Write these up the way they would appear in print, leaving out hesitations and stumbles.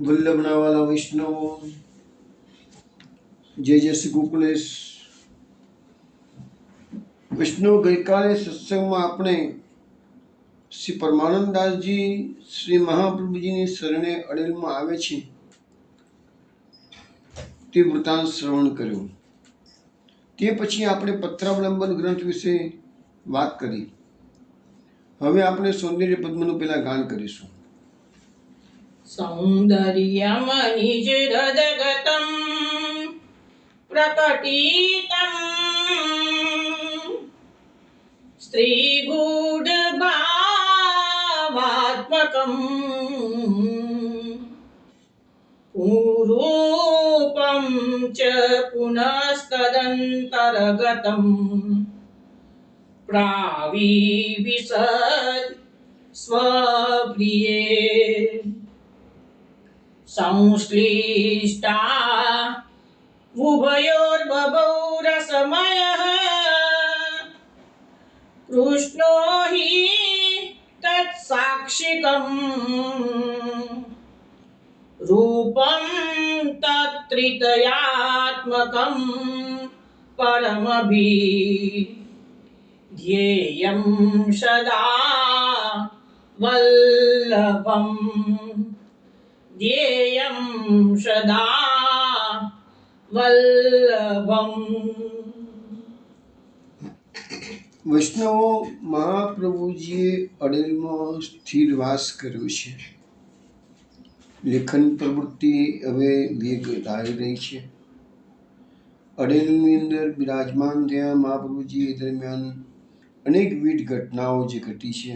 વલ્લભના વાલા વૈષ્ણવો, જય જય શ્રી ગોકુલેશ વૈષ્ણવ. ગઈકાલે સત્સંગમાં આપણે શ્રી પરમાનંદદાસજી શ્રી મહાપ્રભુજીની શરણે અડેલમાં આવે છે તે વૃતાંત શ્રવણ કર્યું. તે પછી આપણે પત્રાવલંબન ગ્રંથ વિશે વાત કરી. હવે આપણે સૌંદર્ય પદ્મનું પેલા ગાન કરીશું. સૌંદર્યમનિજરદગતં પ્રકટિતં સ્ત્રીગૂઢભાવાત્મકં પુરૂપં ચ પુનસ્તદંતર્ગતં પ્રાવિવિશદ સ્વપ્રિયે સંશ્લિષ્ટા ઉભયોર્બભૌ રસમયઃ કૃષ્ણો હિ તત્સાક્ષિકં રૂપં તત્ત્રિતયાત્મકં પરમભીધ્યેયં સદા વલ્લભં ધ્યેયં સદા વલ્લભમ. વૈષ્ણવો, મહાપ્રભુજીએ અડેલમાં સ્થિર વાસ કર્યો છે. લેખન પ્રવૃત્તિ હવે વેગ ધારી રહી છે. અડેલની અંદર બિરાજમાન થયા મહાપ્રભુજી દરમિયાન અનેકવિધ ઘટનાઓ જે ઘટી છે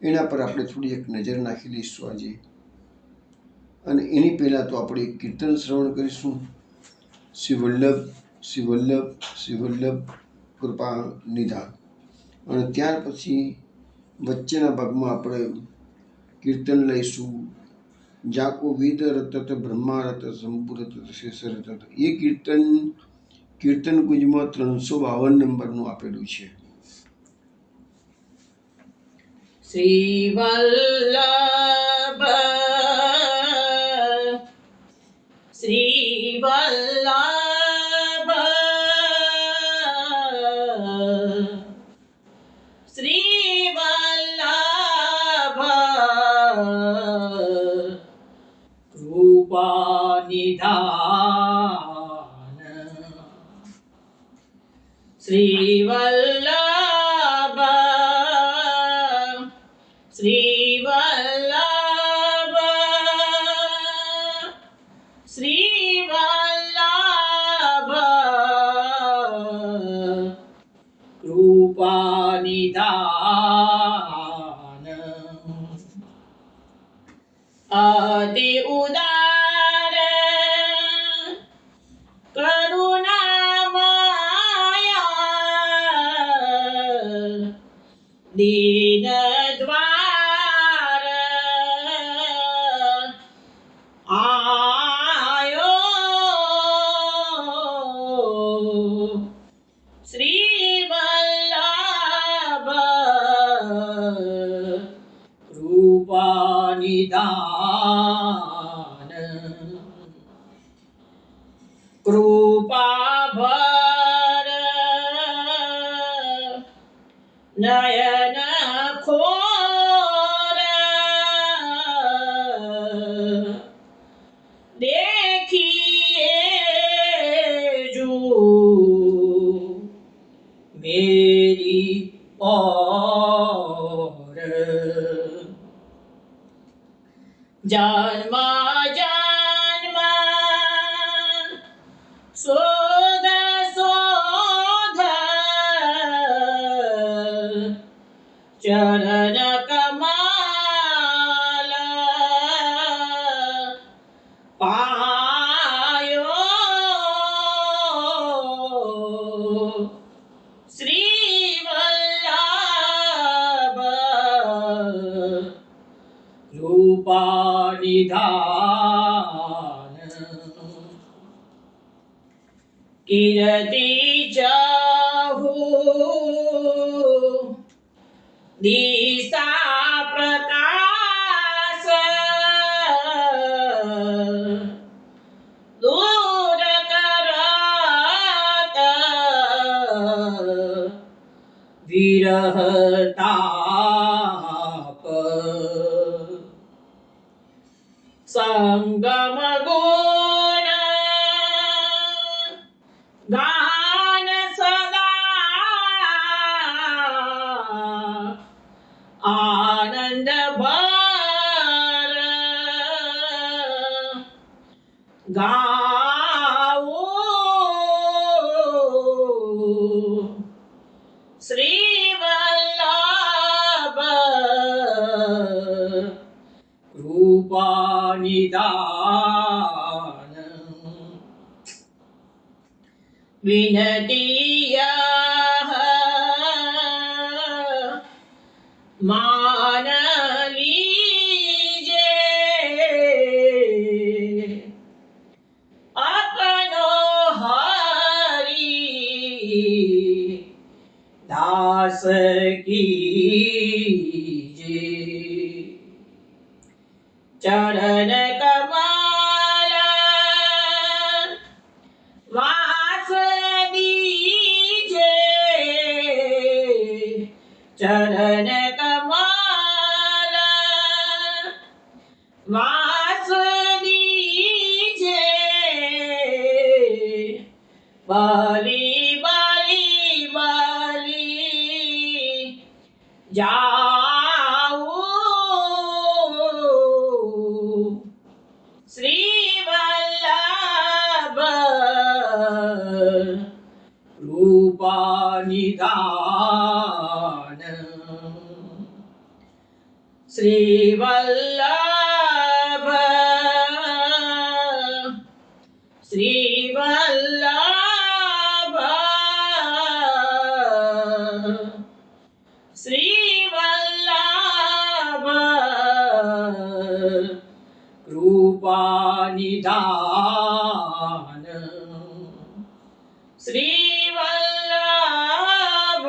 એના પર આપણે થોડી એક નજર નાખી લઈશું આજે. અને એની પહેલાં તો આપણે એક કીર્તન શ્રવણ કરીશું. શ્રી વલ્લભ શ્રી વલ્લભ શ્રી વલ્લભ કૃપા નિધાન. અને ત્યાર પછી વચ્ચેના ભાગમાં આપણે કીર્તન લઈશું. જાકો વેદ રતત બ્રહ્મા રત શંભુ રતત શેષ રતત. એ કીર્તન કુંજમાં 352 નંબરનું આપેલું છે. શ્રી વલ્લભ શ્રી વલ્લભ શ્રી વલ્લભ કૃપા નિધાન શ્રી વલ્લભ શ્રી વલ્લભ શ્રી વલ્લભ કૃપા નિધાન અતિ ઉદાર કરુણામય દીન દ્વાર આયો શ્રી વલ્લભ કૃપા નિધાન કૃપા ભર નયન ખોર દેખીએ જો મેરી ઓર જન્મ જન્મ શોધ શોધ ચરણ કમલ પાયો શ્રી વલ્લભ કૃપા નિધાન કીર્તિ ચહુ દિશા પ્રકાશ સંગમ ગુણ ગાન સદા આનંદ ભર ગાઓ શ્રી વલ્લભ કૃપા નિદાન વિનતીય માન લીજે આપનો હરી દાસ કીજે ચરણ કમલ વાસ દીજે ચરણ કમલ વાસ દીજે બલી બલી બલી જાઉં શ્રી વલ્લભ કૃપા નિદાન શ્રી વલ્લભ શ્રી વલ્લભ શ્રી વલ્લભ કૃપા નિદાન શ્રી વલ્લભ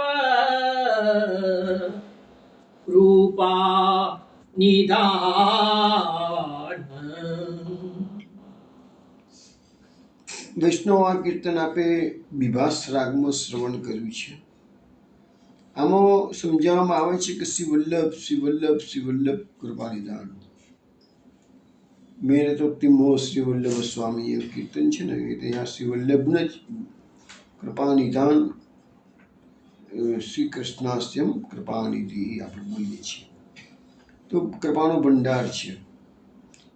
કૃપા નિદાન. વૈષ્ણવ આ કીર્તન આપે બિભાસ રાગમાં શ્રવણ કર્યું છે. આમાં સમજાવવામાં આવે છે કે શ્રી વલ્લભ શ્રી વલ્લભ શ્રી વલ્લભ કૃપા નિદાન. મેરે તો તિમો શ્રી વલ્લભ સ્વામી એવું કીર્તન છે ને, એ ત્યાં શ્રી વલ્લભને જ કૃપા નિદાન શ્રી કૃષ્ણાસ્યમ કૃપાનિધિ આપણે બોલીએ છીએ. તો કૃપાનો ભંડાર છે.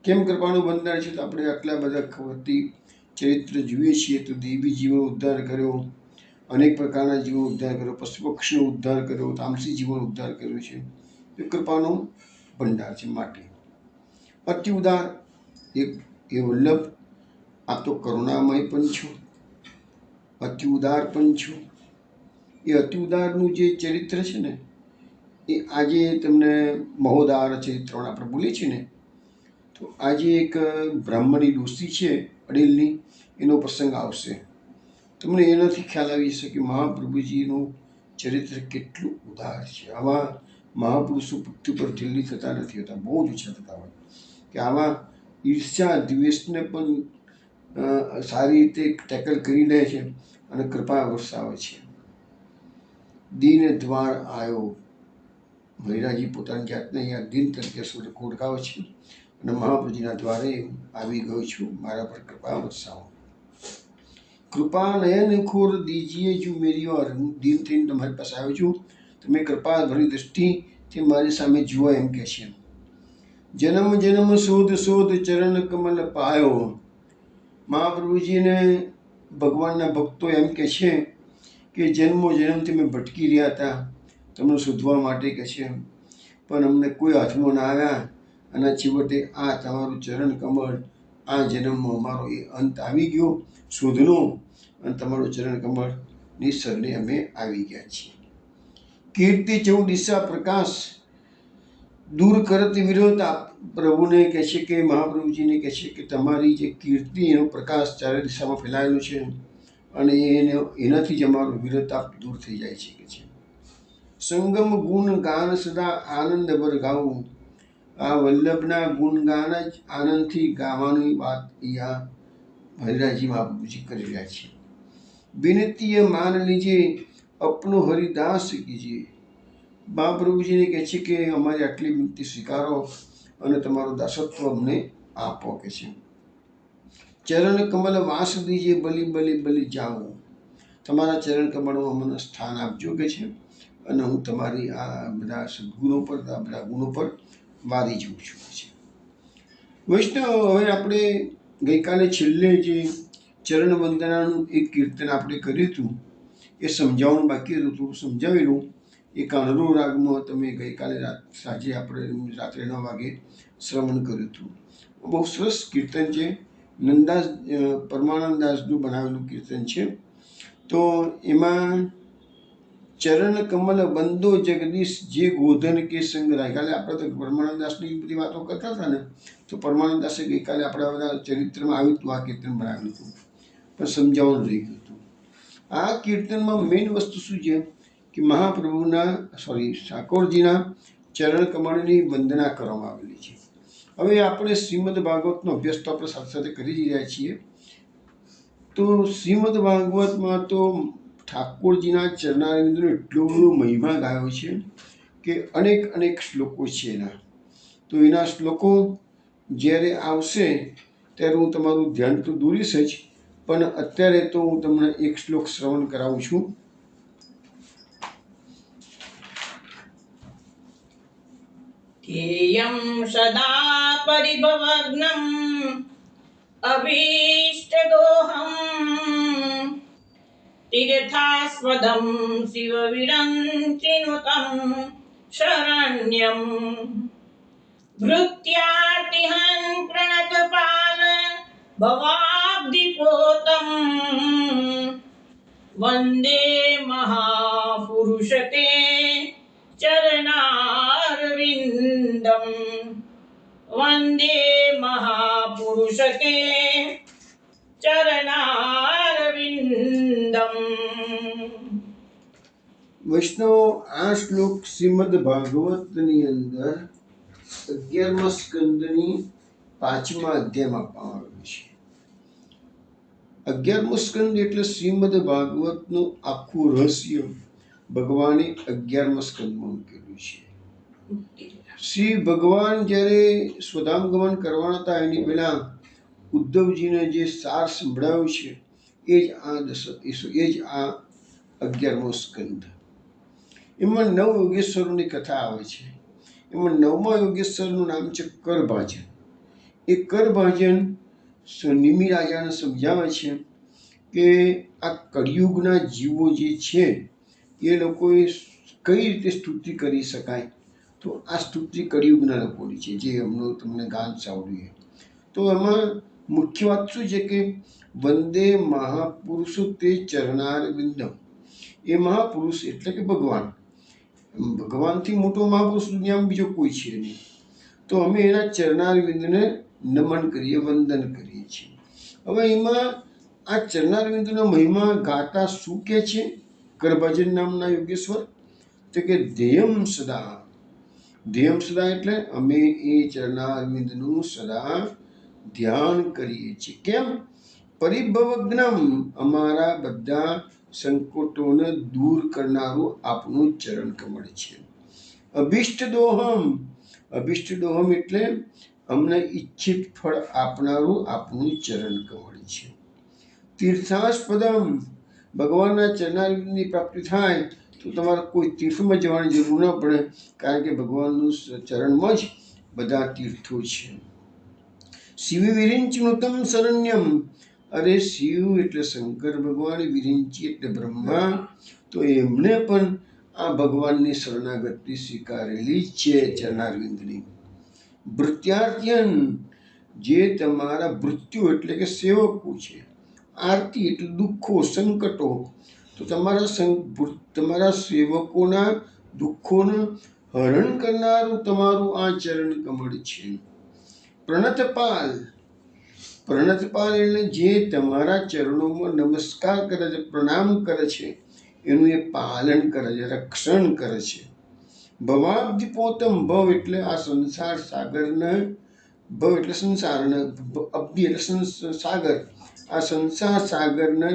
કેમ કૃપાનો ભંડાર છે? તો આપણે આટલા બધા વખતથી ચરિત્ર જોઈએ છીએ તો દેવી જીવનો ઉદ્ધાર કર્યો, અનેક પ્રકારના જીવનો ઉદ્ધાર કર્યો, પશુ પક્ષીનો ઉદ્ધાર કર્યો, તામસી જીવનો ઉદ્ધાર કર્યો છે. એ કૃપાનો ભંડાર છે. માટે અતિ ઉદાર એ વલ્લભ, આ તો કરુણામય પણ છું, અતિ ઉદાર પણ છું. એ અતિ ઉદારનું જે ચરિત્ર છે ને, એ આજે તમને મહોદાર ચરિત્ર આપણે બોલીએ છીએ ને, તો આજે એક બ્રાહ્મણી ડોસી છે અડીલની, એનો પ્રસંગ આવશે. તમને એનાથી ખ્યાલ આવી જશે કે મહાપ્રભુજીનું ચરિત્ર કેટલું ઉદાર છે. આવા મહાપુરુષો પૃથ્વી પર જલ્દી થતા નથી હોતા, બહુ જ ઓછા થતા હોય. કે આવા ઈર્ષ્યા દ્વેષને પણ સારી રીતે ટેકલ કરી લે છે અને કૃપા વરસાવે છે. દીન દ્વાર આવ્યો, મહિરાજી પોતાની જાતને અહીંયા દિન તરીકે ઓળખાવે છે અને મહાપ્રભુજીના દ્વારે આવી ગયો છું, મારા પર કૃપા વરસાવો. કૃપા નયન ખોર દીજીએ જો મેરી ઓર, હું દિન થઈને તમારી પાસે આવ્યો છું, તમે કૃપા ભરી દ્રષ્ટિથી મારી સામે જુઓ એમ કહે છે. જન્મ જન્મ શોધ શોધ ચરણ કમલ પાયો. મહાપ્રભુજીને ભગવાનના ભક્તો એમ કહે છે કે જન્મો જન્મથી મેં ભટકી રહ્યા હતા તમને શોધવા માટે કહે છે, પણ અમને કોઈ હાથમાં ના આવ્યા અને છેવટે આ તમારું ચરણ કમળ, આ જન્મમાં અમારો એ અંત આવી ગયો શોધનો, અને તમારું ચરણ કમળની શરણે અમે આવી ગયા છીએ. કીર્તિ ચૌ દિશા પ્રકાશ દૂર કરત વિરોધ. પ્રભુને કહે છે કે મહાપ્રભુજીને કહે છે કે તમારી જે કીર્તિ એનો પ્રકાશ ચારે દિશામાં ફેલાયેલો છે અને એનાથી જ અમારો વિરોધાપ દૂર થઈ જાય છે કે છે. સંગમ ગુણ ગાન સદા આનંદ ભર ગાવું. આ વલ્લભના ગુણગાન જ આનંદથી ગાવાની વાત અહીંયા હરિરાજી મહાપ્રભુજી કરી રહ્યા છે. વિનતીય માન લીજે અપનો હરિદાસ કીજીએ. મહાપ્રભુજીને કહે છે કે અમારી આટલી વિનંતી સ્વીકારો અને તમારું દાસત્વ અમને આપો કે છે. ચરણ કમલ વાસ દીજે બલી બલી બલી જાઉં, તમારા ચરણ કમળમાં મને સ્થાન આપજો કે છે, અને હું તમારી આ બધા સદગુણો પર, આ બધા ગુણો પર વારી જઉં છું કે છે. વૈષ્ણવ, હવે આપણે ગઈકાલે છેલ્લે જે ચરણ વંદનાનું એક કીર્તન આપણે કર્યું હતું એ સમજાવવાનું બાકી હતું, થોડું સમજાવેલું. એ કાનરો રાગમાં તમે ગઈકાલે સાંજે આપણે રાત્રે 9 વાગે શ્રવણ કર્યું હતું. બહુ સરસ કીર્તન છે, નંદાસ પરમાનંદાસનું બનાવેલું કીર્તન છે. તો એમાં ચરણ કમલ બંદો જગદીશ જે ગોધન કે સંગ રાય, કાલે આપણે તો પરમાનંદાસની બધી વાતો કરતા હતા ને, તો પરમાનંદાસે ગઈકાલે આપણા બધા ચરિત્રમાં આવ્યું હતું, આ કીર્તન બનાવેલું હતું, પણ સમજાવવાનું રહી ગયું હતું. આ કીર્તનમાં મેઇન વસ્તુ શું છે કે મહાપ્રભુના ઠાકોરજીના ચરણ કમળની વંદના કરવામાં આવેલી છે. હવે આપણે શ્રીમદ ભાગવતનો અભ્યાસ તો આપણે સાથે સાથે કરી જ રહ્યા છીએ. તો શ્રીમદ ભાગવતમાં તો ઠાકોરજીના ચરણારવિંદનો એટલો બધો મહિમા ગાયો છે કે અનેક અનેક શ્લોકો છે એના. તો એના શ્લોકો જ્યારે આવશે ત્યારે હું તમારું ધ્યાન તો દોરીશ જ, પણ અત્યારે તો હું તમને એક શ્લોક શ્રવણ કરાવું છું. ध्येयं सदा परिभवग्नम् अभीष्टदोहम् तीर्थास्पदं शिवविरञ्चिनुतं शरण्यं भृत्यार्तिहं प्रणतपाल भवाब्धिपोतम् वन्दे महापुरुषते चरणारविन्दं वन्दे महापुरुषते चरणारविन्दम्. વૈષ્ણવ, આ શ્લોક શ્રીમદ ભાગવતની અંદર 11મા સ્કંદની 5મા અધ્યાયમાં આપવામાં આવેલું છે. 11મો સ્કંદ એટલે શ્રીમદ ભાગવતનું આખું રહસ્ય ભગવાને 11મા સ્કંદમાં મૂકેલું છે. શ્રી ભગવાન જ્યારે સ્વધામ ગમન કરવાના હતા એની પહેલા ઉદ્ધવજીને જે સાર સંભળાવ્યો છે એ જ આ 11મો સ્કંદ. એમાં 9 યોગેશ્વરોની કથા આવે છે. એમાં 9મા યોગેશ્વરનું નામ છે કરભાજન. એ કરભાજન નિમિ રાજાને સમજાવે છે કે આ કળિયુગના જીવો જે છે એ લોકોએ કઈ રીતે સ્તુતિ કરી શકાય. તો આ સ્તુતિ કળિયુગના લોકોની છે, જે એમનું તમને ગાન સાંભળ્યું. તો એમાં મુખ્ય વાત શું છે કે વંદે મહાપુરુષો તે ચરણારવિંદમ. એ મહાપુરુષ એટલે કે ભગવાન, ભગવાનથી મોટો મહાપુરુષ દુનિયામાં બીજો કોઈ છે નહીં. તો અમે એના ચરણારવિંદને નમન કરીએ, વંદન કરીએ છીએ. હવે એમાં આ ચરણારવિંદનો મહિમા ગાતા શું કે છે કરભાજન નામના યોગેશ્વર? તો કે ધ્યેયમ સદા. ધ્યેયમ સદા એટલે અમે એ ચરણારવિંદનું સદા ધ્યાન કરીએ છીએ. કેમ? પરિભવગ્નમ, અમારા બધા સંકટોને દૂર કરનારું આપનું ચરણ કમળ છે. અભિષ્ટ દોહમ, અભિષ્ટ દોહમ એટલે અમને ઈચ્છિત ફળ આપનારું આપનું ચરણ કમળ છે. તીર્થાસ્પદમ, ભગવાનના ચરણારવિંદની પ્રાપ્તિ થાય તો તમારે કોઈ તીર્થમાં જવાની જરૂર ન પડે, કારણ કે ભગવાનનું ચરણમાં જ બધા તીર્થો છે. શિવ વિરિંચિનુતમ શરણ્યમ, અરે શિવ એટલે શંકર ભગવાન, વિરિંચી એટલે બ્રહ્મા, તો એમને પણ આ ભગવાનની શરણાગતિ સ્વીકારેલી છે ચરણારવિંદની. ભૃત્યાર્થ્યન, જે તમારા ભૃત્યુ એટલે કે સેવકો છે. આરતી એટલે દુઃખો, સંકટો, તો તમારા સેવકોના દુઃખોનું હરણ કરનારું તમારું આ ચરણ કમળ છે. પ્રણતપાલ, પ્રણતપાલ એટલે જે તમારા ચરણોમાં નમસ્કાર કરે છે, પ્રણામ કરે છે, એનું એ પાલન કરે છે, રક્ષણ કરે છે. ભવાબ્ધિપોતમ, ભવ એટલે આ સંસાર સાગરને, ભવ એટલે સંસાર, અબ્ધિ એટલે સાગર, આ સંસાર સાગરને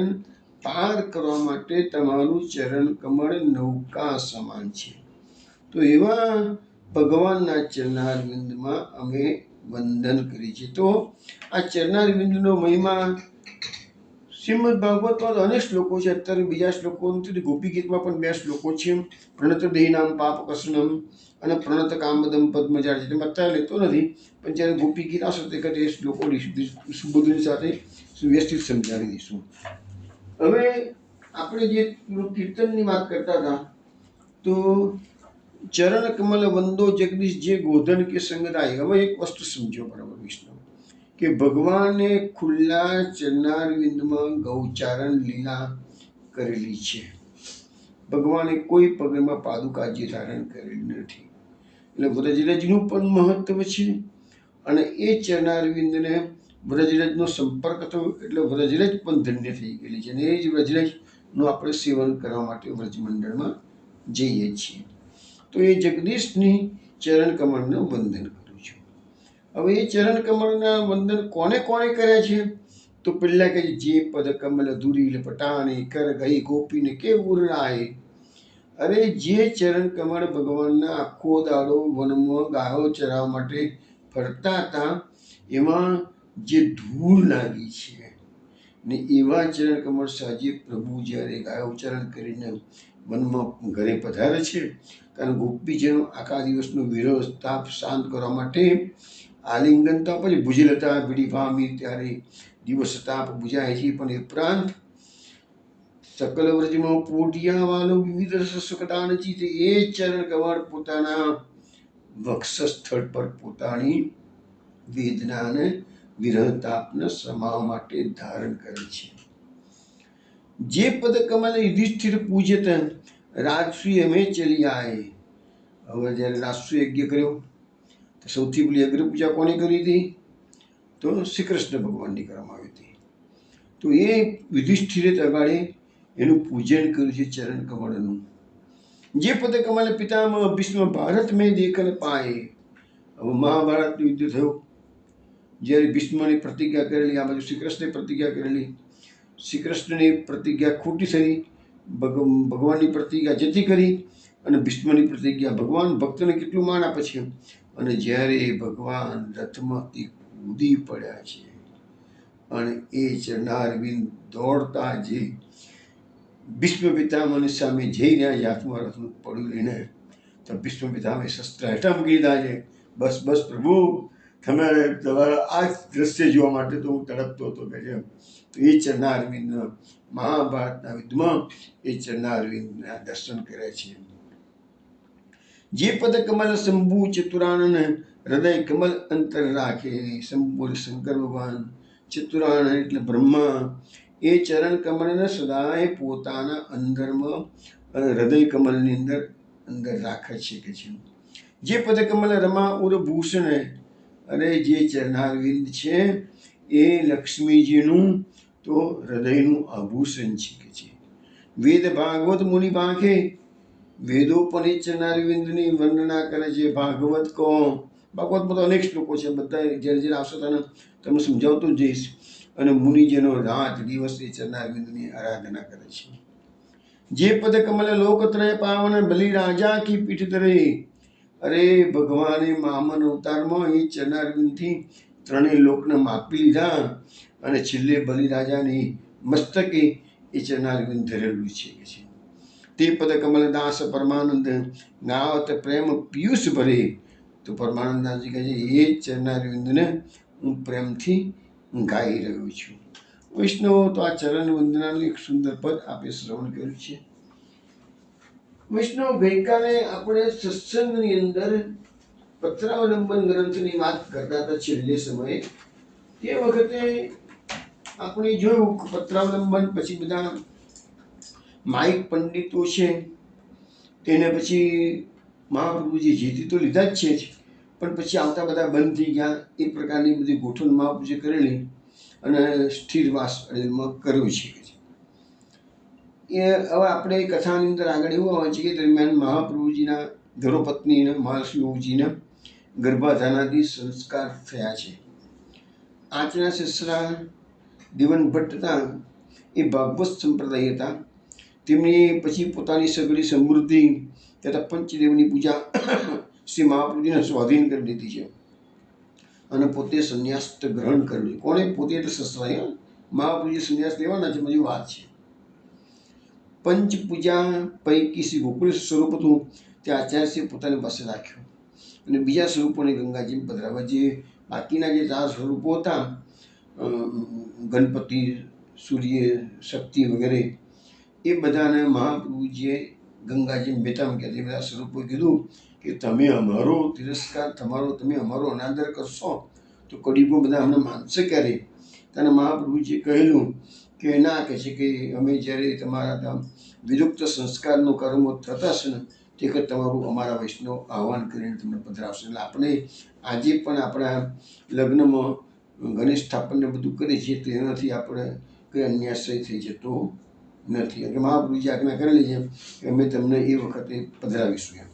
પાર કરવા માટે તમારું ચરણ કમળ નૌકા સમાન છે. તો એવા ભગવાનના ચરણારવિંદમાં અમે વંદન કરી છે. તો આ ચરણારવિંદનો મહિમા શ્રીમદ ભાગવતમાં અનેક શ્લોકો છે. અત્યારે બીજા શ્લોકો નથી, ગોપી ગીતમાં પણ 2 શ્લોકો છે, પ્રણત દેહિનામ પાપ કસનમ અને પ્રણત કામદમ પદ્મજાળ છે. તેમાં અત્યારે લેતો નથી, પણ જ્યારે ગોપી ગીત આવશે તે વખતે એ શ્લોકો સુબોધની સાથે સુવ્યવસ્થિત સમજાવી દઈશું. હવે આપણે જે કીર્તનની વાત કરતા હતા, તો ચરણ કમલ વંદો જગદીશ જે ગોધન કે સંગદાય. હવે એક વસ્તુ સમજો બરાબર વિષ્ણુ, કે ભગવાને ખુલ્લા ચરણારવિંદમાં ગૌચારણ લીલા કરેલી છે. ભગવાને કોઈ પગમાં પાદુકાજી ધારણ કરેલી નથી. એટલે વ્રજરજનું પણ મહત્વ છે. અને એ ચરણારવિંદને વ્રજરજનો સંપર્ક થયો એટલે વ્રજરજ પણ ધન્ય થઈ ગયેલી છે. અને એ જ વ્રજરજનું આપણે સેવન કરવા માટે વ્રજમંડળમાં જઈએ છીએ. તો એ જગદીશની ચરણ કમળનું વંદન કરું છું. હવે એ ચરણ કમળના વંદન કોને કોને કર્યા છે? તો પહેલા કહે જે પદ કમલ ધુરી લપટાણે કર ગઈ ગોપીને કે ઉરણાય. અરે જે ચરણ કમળ ભગવાનના આખો દાડો વનમાં ગાયો ચરાવવા માટે ફરતા હતા, એમાં જે ધૂળ લાગી છે ને એવા ચરણ કમળ સાજી પ્રભુ જ્યારે ગાયો ચરણ કરીને વનમાં ઘરે પધારે છે, કારણ ગોપીજનો આખા દિવસનો વિરોધ તાપ શાંત કરવા માટે આલિંગન તો પછી ભુજલતા બીડી પામી ત્યારે દિવસ તાપ બુજાય છે, પણ એ ઉપરાંત સકલ વ્રજમાં પોટિયા વાલો વિવિધ રસકટાણ ચીત એ ચરણ કમળ પોતાના વક્ષસ્થળ પર પોતાની વેદના અને વિરહ તાપને સમાવવા માટે ધારણ કરે છે. જે પદ કમલ યુધિષ્ઠિર પૂજ્યત રાજશ્રી અમે ચલી આય. હવે જ્યારે રાજશ્રી યજ્ઞ કર્યો તો સૌથી પહેલી અગ્ર પૂજા કોને કરી હતી? તો શ્રી કૃષ્ણ ભગવાનની કરવામાં આવી હતી. તો એ યુધિષ્ઠિરે અગાડે એનું પૂજન કર્યું છે ચરણ કમળનું. જે પદ કમલ પિતામહ ભીષ્મ ભારત મેં દેખન પાય. હવે મહાભારતનું યુદ્ધ થયું, જ્યારે ભીષ્મની પ્રતિજ્ઞા કરેલી, આ બાજુ શ્રી કૃષ્ણે પ્રતિજ્ઞા કરેલી, શ્રી કૃષ્ણની પ્રતિજ્ઞા ખોટી થઈ, ભગવાનની પ્રતિજ્ઞા જતી કરી અને ભીષ્મની પ્રતિજ્ઞા. ભગવાન ભક્તને કેટલું માન આપે છે. અને જ્યારે ભગવાન રથમાંથી કૂદી પડ્યા છે અને એ ચરણારવિંદ દોડતા જે ભીષ્મ પિતામહની સામે જઈ રહ્યા છે, હાથમાં રથનું પડ્યું લઈને, તો ભીષ્મ પિતામહે શસ્ત્ર હેઠા મૂકી દીધા છે. બસ બસ પ્રભુ, તમારા આ દ્રશ્ય જોવા માટે તો હું તડપતો હતો કે છે. તો એ ચરણારવિંદ મહાભારતના યુદ્ધમાં એ ચરણારવિંદના દર્શન કરે છે. જે પદ કમલ શંભુ ચતુરાનન હૃદય કમલ અંતર રાખે. શંભુ શંકર ભગવાન, ચતુરાનન એટલે બ્રહ્મા, એ ચરણ કમળને સદાય પોતાના અંદરમાં હૃદય કમલની અંદર રાખે છે કે છે. જે પદ કમલ રમા ઉર ભૂષણ, અરે જે ચરણારવિંદ છે એ લક્ષ્મીજીનું તો હૃદયનું આભૂષણ છે કે છે. વેદ ભાગવત મુનિ પાંખે, વેદો પણ એ ચરણારવિંદની વર્ણના કરે છે. ભાગવત કહો, ભાગવતમાં તો અનેક શ્લોકો છે, બધા જ્યારે જ્યારે આવશે તમને સમજાવતો જ જઈશ. અને મુનિજનો રાત દિવસ એ ચરણારવિંદની આરાધના કરે છે. જે પદ કમલ લોકત્રય પાવન બલિ રાજા કી પીઠ ધરે. અરે ભગવાને મામન અવતારમાં એ ચરણારવિંદથી ત્રણેય લોકને માપી લીધા અને છેલ્લે બલિરાજાની મસ્તકે એ ચરણારવિંદ ધરેલું છે કે છે. તે પદ કમલ દાસ પરમાનંદ ગાવત પ્રેમ પિયુષ ભરે. તો પરમાનંદદાસજી કહે છે એ ચરણારવિંદને હું પ્રેમથી ગાઈ રહ્યો છું. વૈષ્ણવો, તો આ ચરણ વંદનાનું એક સુંદર પદ આપણે શ્રવણ કર્યું છે. વૈષ્ણવ, ગઈકાલે આપણે સત્સંગની અંદર પત્રાવલંબન ગ્રંથની વાત કરતા હતા છેલ્લે સમયે. તે વખતે આપણે જોયું કે પત્રાવલંબન પછી બધા માઇક પંડિતો છે તેને પછી મહાપ્રભુજી જીતી તો લીધા જ છે જ, પણ પછી આવતા બધા બંધ થઈ ગયા. એ પ્રકારની બધી ગોઠવણ મહાપ્રભુજી કરેલી અને સ્થિરવાસ અડેલમાં કર્યો છે. એ હવે આપણે કથાની અંદર આગળ એવું આવે છે કે દરમિયાન મહાપ્રભુજીના ધર્મપત્ની મહાલક્ષ્મીજીના ગર્ભાધાનાથી સંસ્કાર થયા છે. આચના સસરા દીવન ભટ્ટ હતા, એ ભાગવત સંપ્રદાય હતા. તેમની પછી પોતાની સગળી સમૃદ્ધિ તથા પંચદેવની પૂજા શ્રી મહાપ્રભુજીને સ્વાધીન કરી દીધી છે. અને પોતે સંન્યાસ ગ્રહણ કર્યું. કોણે? પોતે એટલે સસરાએ. મહાપ્રભુજી સંન્યાસ લેવાના છે, બધી વાત છે. પંચ પૂજા પૈકી શ્રી ગોકુળ સ્વરૂપ હતું તે આચાર્યશ્રીએ પોતાની પાસે રાખ્યું અને બીજા સ્વરૂપોને ગંગાજી પધરાવ્યા. જે બાકીના જે 4 સ્વરૂપો હતા, ગણપતિ, સૂર્ય, શક્તિ વગેરે, એ બધાને મહાપ્રભુજીએ ગંગાજી મહેતામાં કહેતા એ બધા સ્વરૂપોએ કીધું કે તમે અમારો તિરસ્કાર, તમે અમારો અનાદર કરશો તો કળિયુગમાં બધા અમને માનશે ક્યારે? ત્યારે મહાપ્રભુજીએ કહેલું કે ના, કહે છે કે અમે જ્યારે તમારા વિરુક્ત સંસ્કારનો કર્મ થતા છે ને તે વખત તમારું અમારા વૈષ્ણવ આહ્વાન કરીને તમને પધરાવશે. એટલે આપણે આજે પણ આપણા લગ્નમાં ગણેશ સ્થાપનને બધું કરીએ છીએ, તેનાથી આપણે કંઈ અન્યાશ્રય થઈ જતો નથી. એટલે મહાપ્રભુજી આજ્ઞા કરેલી છે કે અમે તમને એ વખતે પધરાવીશું એમ.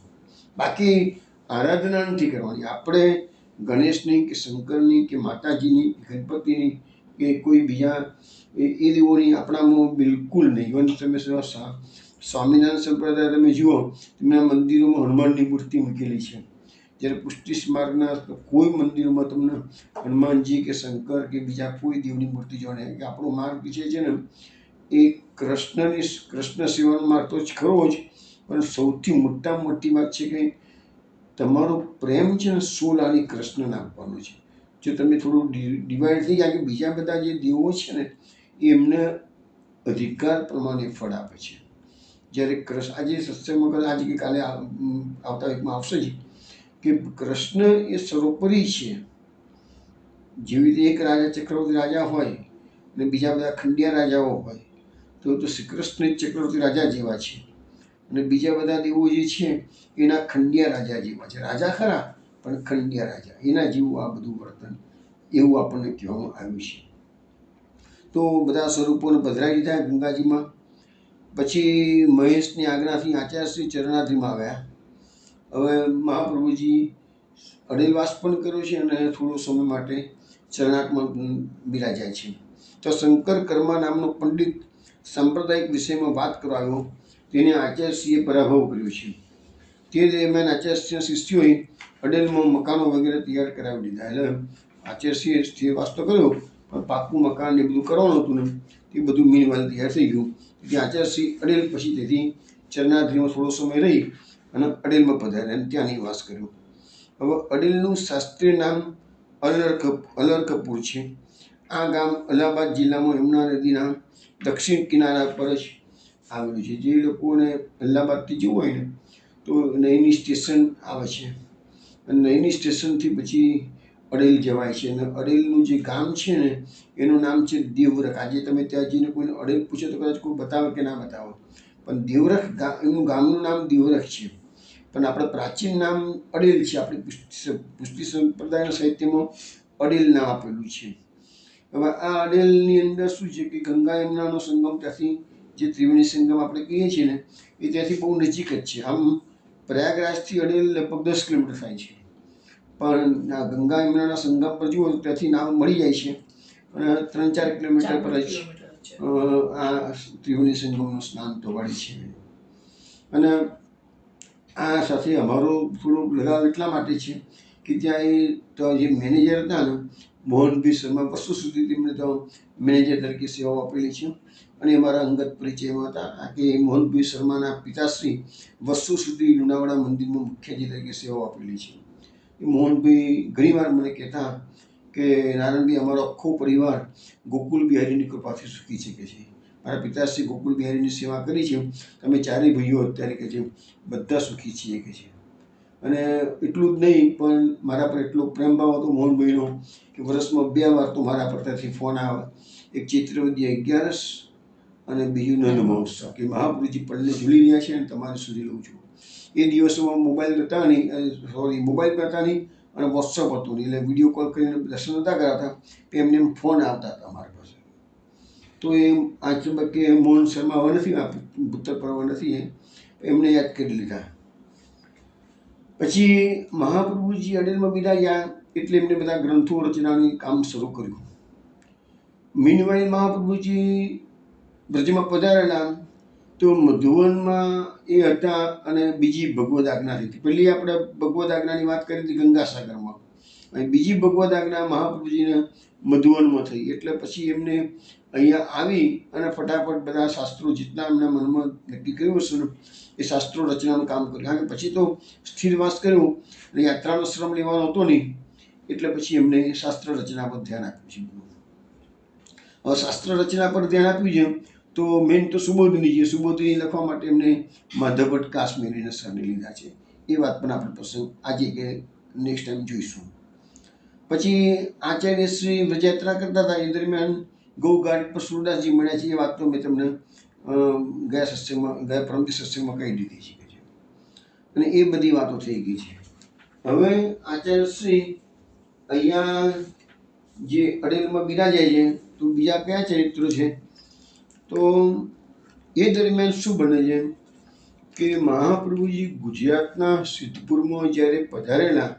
બાકી આરાધના નથી કરવાની આપણે ગણેશની કે શંકરની કે માતાજીની કે ગણપતિની કે કોઈ બીજા એ દેવોની આપણામાં બિલકુલ નહીં. ઇવન તમે સ્વામિનારાયણ સંપ્રદાય તમે જુઓ, તેમના મંદિરોમાં હનુમાનની મૂર્તિ મૂકેલી છે. જ્યારે પુષ્ટિ સ્માર્ગના કોઈ મંદિરોમાં તમને હનુમાનજી કે શંકર કે બીજા કોઈ દેવની મૂર્તિ જોવા નહીં. કે આપણો માર્ગ છે ને એ કૃષ્ણ સેવાનો માર્ગ તો જ ખરો જ, પણ સૌથી મોટામાં મોટી વાત છે કે તમારો પ્રેમ છે ને સોલ આની કૃષ્ણને આપવાનો છે. જો તમે થોડું ડિવાઈડ થઈ જાય કે બીજા બધા જે દેવો છે ને એમને અધિકાર પ્રમાણે ફળ આપે છે. જ્યારે કૃષ્ણ આજે સત્સંગમાં આજે કે કાલે આવતા વીકમાં આવશે જ કે કૃષ્ણ એ સર્વોપરી છે. જેવી રીતે એક રાજા ચક્રવર્તી રાજા હોય અને બીજા બધા ખંડિયા રાજાઓ હોય તો શ્રી કૃષ્ણ ચક્રવર્તી રાજા જેવા છે અને બીજા બધા દેવો જે છે એના ખંડિયા રાજા જેવા છે. રાજા ખરા પણ ખંડિયા રાજા, એના જેવું આ બધું વર્તન, એવું આપણને કહેવામાં આવ્યું છે. તો બધા સ્વરૂપોને પધરાવી દીધા ગંગાજીમાં. પછી મહેશની આજ્ઞાથી આચાર્યશ્રી ચરણાદ્રીમાં આવ્યા. હવે મહાપ્રભુજી અડેલવાસ પણ કર્યો છે અને થોડો સમય માટે ચરણાટમાં બિરાજ્યા છે. તો શંકર કર્મા નામનો પંડિત સાંપ્રદાયિક વિષયમાં વાત કરવા આવ્યો, તેને આચાર્યશ્રીએ પરાભવ કર્યો છે. તે દરમિયાન આચાર્યશ્રીના શિષ્યોએ અડેલમાં મકાનો વગેરે તૈયાર કરાવી દીધા. એટલે આચાર્યશ્રીએ સ્થિર વાસ તો કર્યો પણ પાકું મકાન એ બધું કરવાનું હતું ને તે બધું મીનવાલ તૈયાર થઈ ગયું. તેથી આચાર્યશ્રી અડેલ પછી તેથી ચરણાદ્રીમાં થોડો સમય રહી અને અડેલમાં પધાર્યા અને ત્યાં નિવાસ કર્યો. હવે અડેલનું શાસ્ત્રીય નામ અલરકપુર છે. આ ગામ અલ્હાબાદ જિલ્લામાં યમુના નદીના દક્ષિણ કિનારા પર જ આવેલું છે. જે લોકોને અલ્હાબાદથી જવું હોય ને તો નૈની સ્ટેશન આવે છે અને નૈની સ્ટેશનથી પછી અડેલ જવાય છે. અને અડેલનું જે ગામ છે ને એનું નામ છે દેવરખ. આજે તમે ત્યાં જઈને કોઈને અડેલ પૂછો તો કદાચ કોઈ બતાવે કે ના બતાવે, પણ દેવરખ એનું ગામનું નામ દેવરખ છે. પણ આપણે પ્રાચીન નામ અડેલ છે. આપણી પુષ્ટિ સંપ્રદાયના સાહિત્યમાં અડેલ નામ આપેલું છે. હવે આ અડેલની અંદર શું છે કે ગંગા યમુનાનો સંગમ, ત્યાંથી જે ત્રિવેણી સંગમ આપણે કહીએ છીએ ને એ ત્યાંથી બહુ નજીક જ છે. આમ પ્રયાગરાજથી અડેલ લગભગ 10 કિલોમીટર થાય છે, પણ આ ગંગા યમુનાના સંગમ પર જુઓ તો ત્યાંથી નાવ મળી જાય છે અને 3-4 કિલોમીટર પર જ આ ત્રિવેણી સંગમનું સ્નાન તો વાળી છે. અને આ સાથે અમારો થોડો લગાવ એટલા માટે છે કે ત્યાં એ તો જે મેનેજર હતા ને મોહનભાઈ શર્મા, વર્ષો સુધી તેમણે તો મેનેજર તરીકે સેવાઓ આપેલી છે અને અમારા અંગત પરિચયમાં હતા કે મોહનભાઈ શર્માના પિતાશ્રી વર્ષો સુધી લુણાવાડા મંદિરમાં મુખ્યજી તરીકે સેવાઓ આપેલી છે. એ મોહનભાઈ ઘણીવાર મને કહેતા કે નારાયણભાઈ, અમારો આખો પરિવાર ગોકુલ બિહારીની કૃપાથી સુખી છે કે છે. મારા પિતાશ્રી ગોકુલ બિહારીની સેવા કરી છે, તમે 4 ભાઈઓ અત્યારે કે છે બધા સુખી છીએ કે છે. અને એટલું જ નહીં પણ મારા પર એટલો પ્રેમ ભાવ હતો મોહનભાઈનો કે વર્ષમાં 2 વાર તો મારા પર ત્યાંથી ફોન આવે. એક ચૈત્રવદી 11 અને બીજું નંદ મહોત્સવ કે મહાપ્રભુજી પલ્લે ઝૂલી રહ્યા છે અને તમારે સુધી લઉં છું. એ દિવસોમાં મોબાઈલ હતા નહીં, મોબાઈલ પર હતા નહીં અને વોટ્સઅપ હતું નહીં, એટલે વિડીયો કોલ કરીને દર્શન નહોતા કરાતા, એમને એમ ફોન આવતા હતા મારા પાસે. તો એ આ તબક્કે મોહન શર્મા હવે નથી, પુત્ર પરવ નથી, એમને યાદ કરી લીધા. પછી મહાપ્રભુજી અડેલમાં બિરાજ્યા એટલે એમને બધા ગ્રંથો રચનાનું કામ શરૂ કર્યું. મીનવાઇલ મહાપ્રભુજી બ્રજમાં પધારેલા તો મધુવનમાં એ હતા અને બીજી ભગવદ આજ્ઞા થઈ હતી. પહેલી આપણે ભગવદ આજ્ઞાની વાત કરી હતી ગંગાસાગરમાં, અને બીજી ભગવદ આજ્ઞા મહાપ્રભુજીને મધુવનમાં થઈ. એટલે પછી એમને અહીંયા આવી અને ફટાફટ બધા શાસ્ત્રો જેટલા એમના મનમાં નક્કી કર્યું હશે ને એ શાસ્ત્રો રચનાનું કામ કર્યું. કારણ કે પછી તો સ્થિરવાસ કર્યું અને યાત્રાનો શ્રમ લેવાનો હતો નહીં, એટલે પછી એમને શાસ્ત્ર રચના પર ધ્યાન આપ્યું છે. હવે શાસ્ત્ર રચના પર ધ્યાન આપ્યું છે તો મેઇન તો સુબોધની છે. સુબોધની લખવા માટે એમને માધવ ભટ્ટ કાશ્મીરીના સરને લીધા છે. એ વાત પણ આપણે પ્રસંગ આજે કે નેક્સ્ટ ટાઈમ જોઈશું. પછી આચાર્ય શ્રી વ્રજયાત્રા કરતા હતા એ દરમિયાન ગૌઘાટ પર સુરદાસજી મળ્યા છે. એ વાત તો મેં તમને ગયા પરમથી સત્સંગમાં કહી દીધી છે. અને એ બધી વાતો થઈ ગઈ છે. હવે આચાર્ય શ્રી અહીંયા જે અડેલમાં બિરાજાય છે તો બીજા કયા ચરિત્રો છે? તો એ દરમિયાન શું બને છે કે મહાપ્રભુજી ગુજરાતના સિદ્ધપુરમાં જ્યારે પધારેલા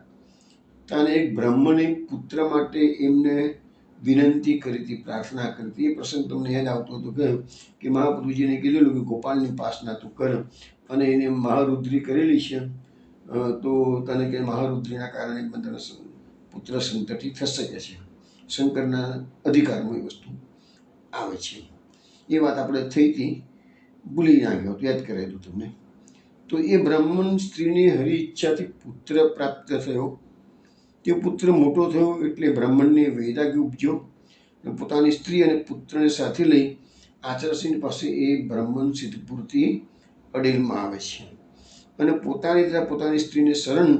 ત્યારે એક બ્રાહ્મણે પુત્ર માટે એમને વિનંતી કરી હતી, પ્રાર્થના કરી હતી. એ પ્રસંગ તમને યાદ આવતો હતો કે મહાપ્રભુજીને કીધેલું કે ગોપાલની ઉપાસના તું કર અને એને મહારુદ્રી કરેલી છે તો તને કે મહારુદ્રીના કારણે તને પુત્ર સંતતિ થશે કે છે. શંકરના અધિકારમાં એ વસ્તુ આવે છે. એ વાત આપણે થઈ હતી, ભૂલી નાખ્યો તો યાદ કરાવી દઉં તમને. તો એ બ્રાહ્મણ સ્ત્રીને હરિ ઈચ્છાથી પુત્ર પ્રાપ્ત થયો. તે પુત્ર મોટો થયો એટલે બ્રાહ્મણને વૈરાગ્ય ઉપજ્યો. પોતાની સ્ત્રી અને પુત્રને સાથે લઈ આચાર્યશ્રી પાસે એ બ્રાહ્મણ સિદ્ધપુરથી અડેલમાં આવે છે અને પોતાની તથા પોતાની સ્ત્રીને શરણ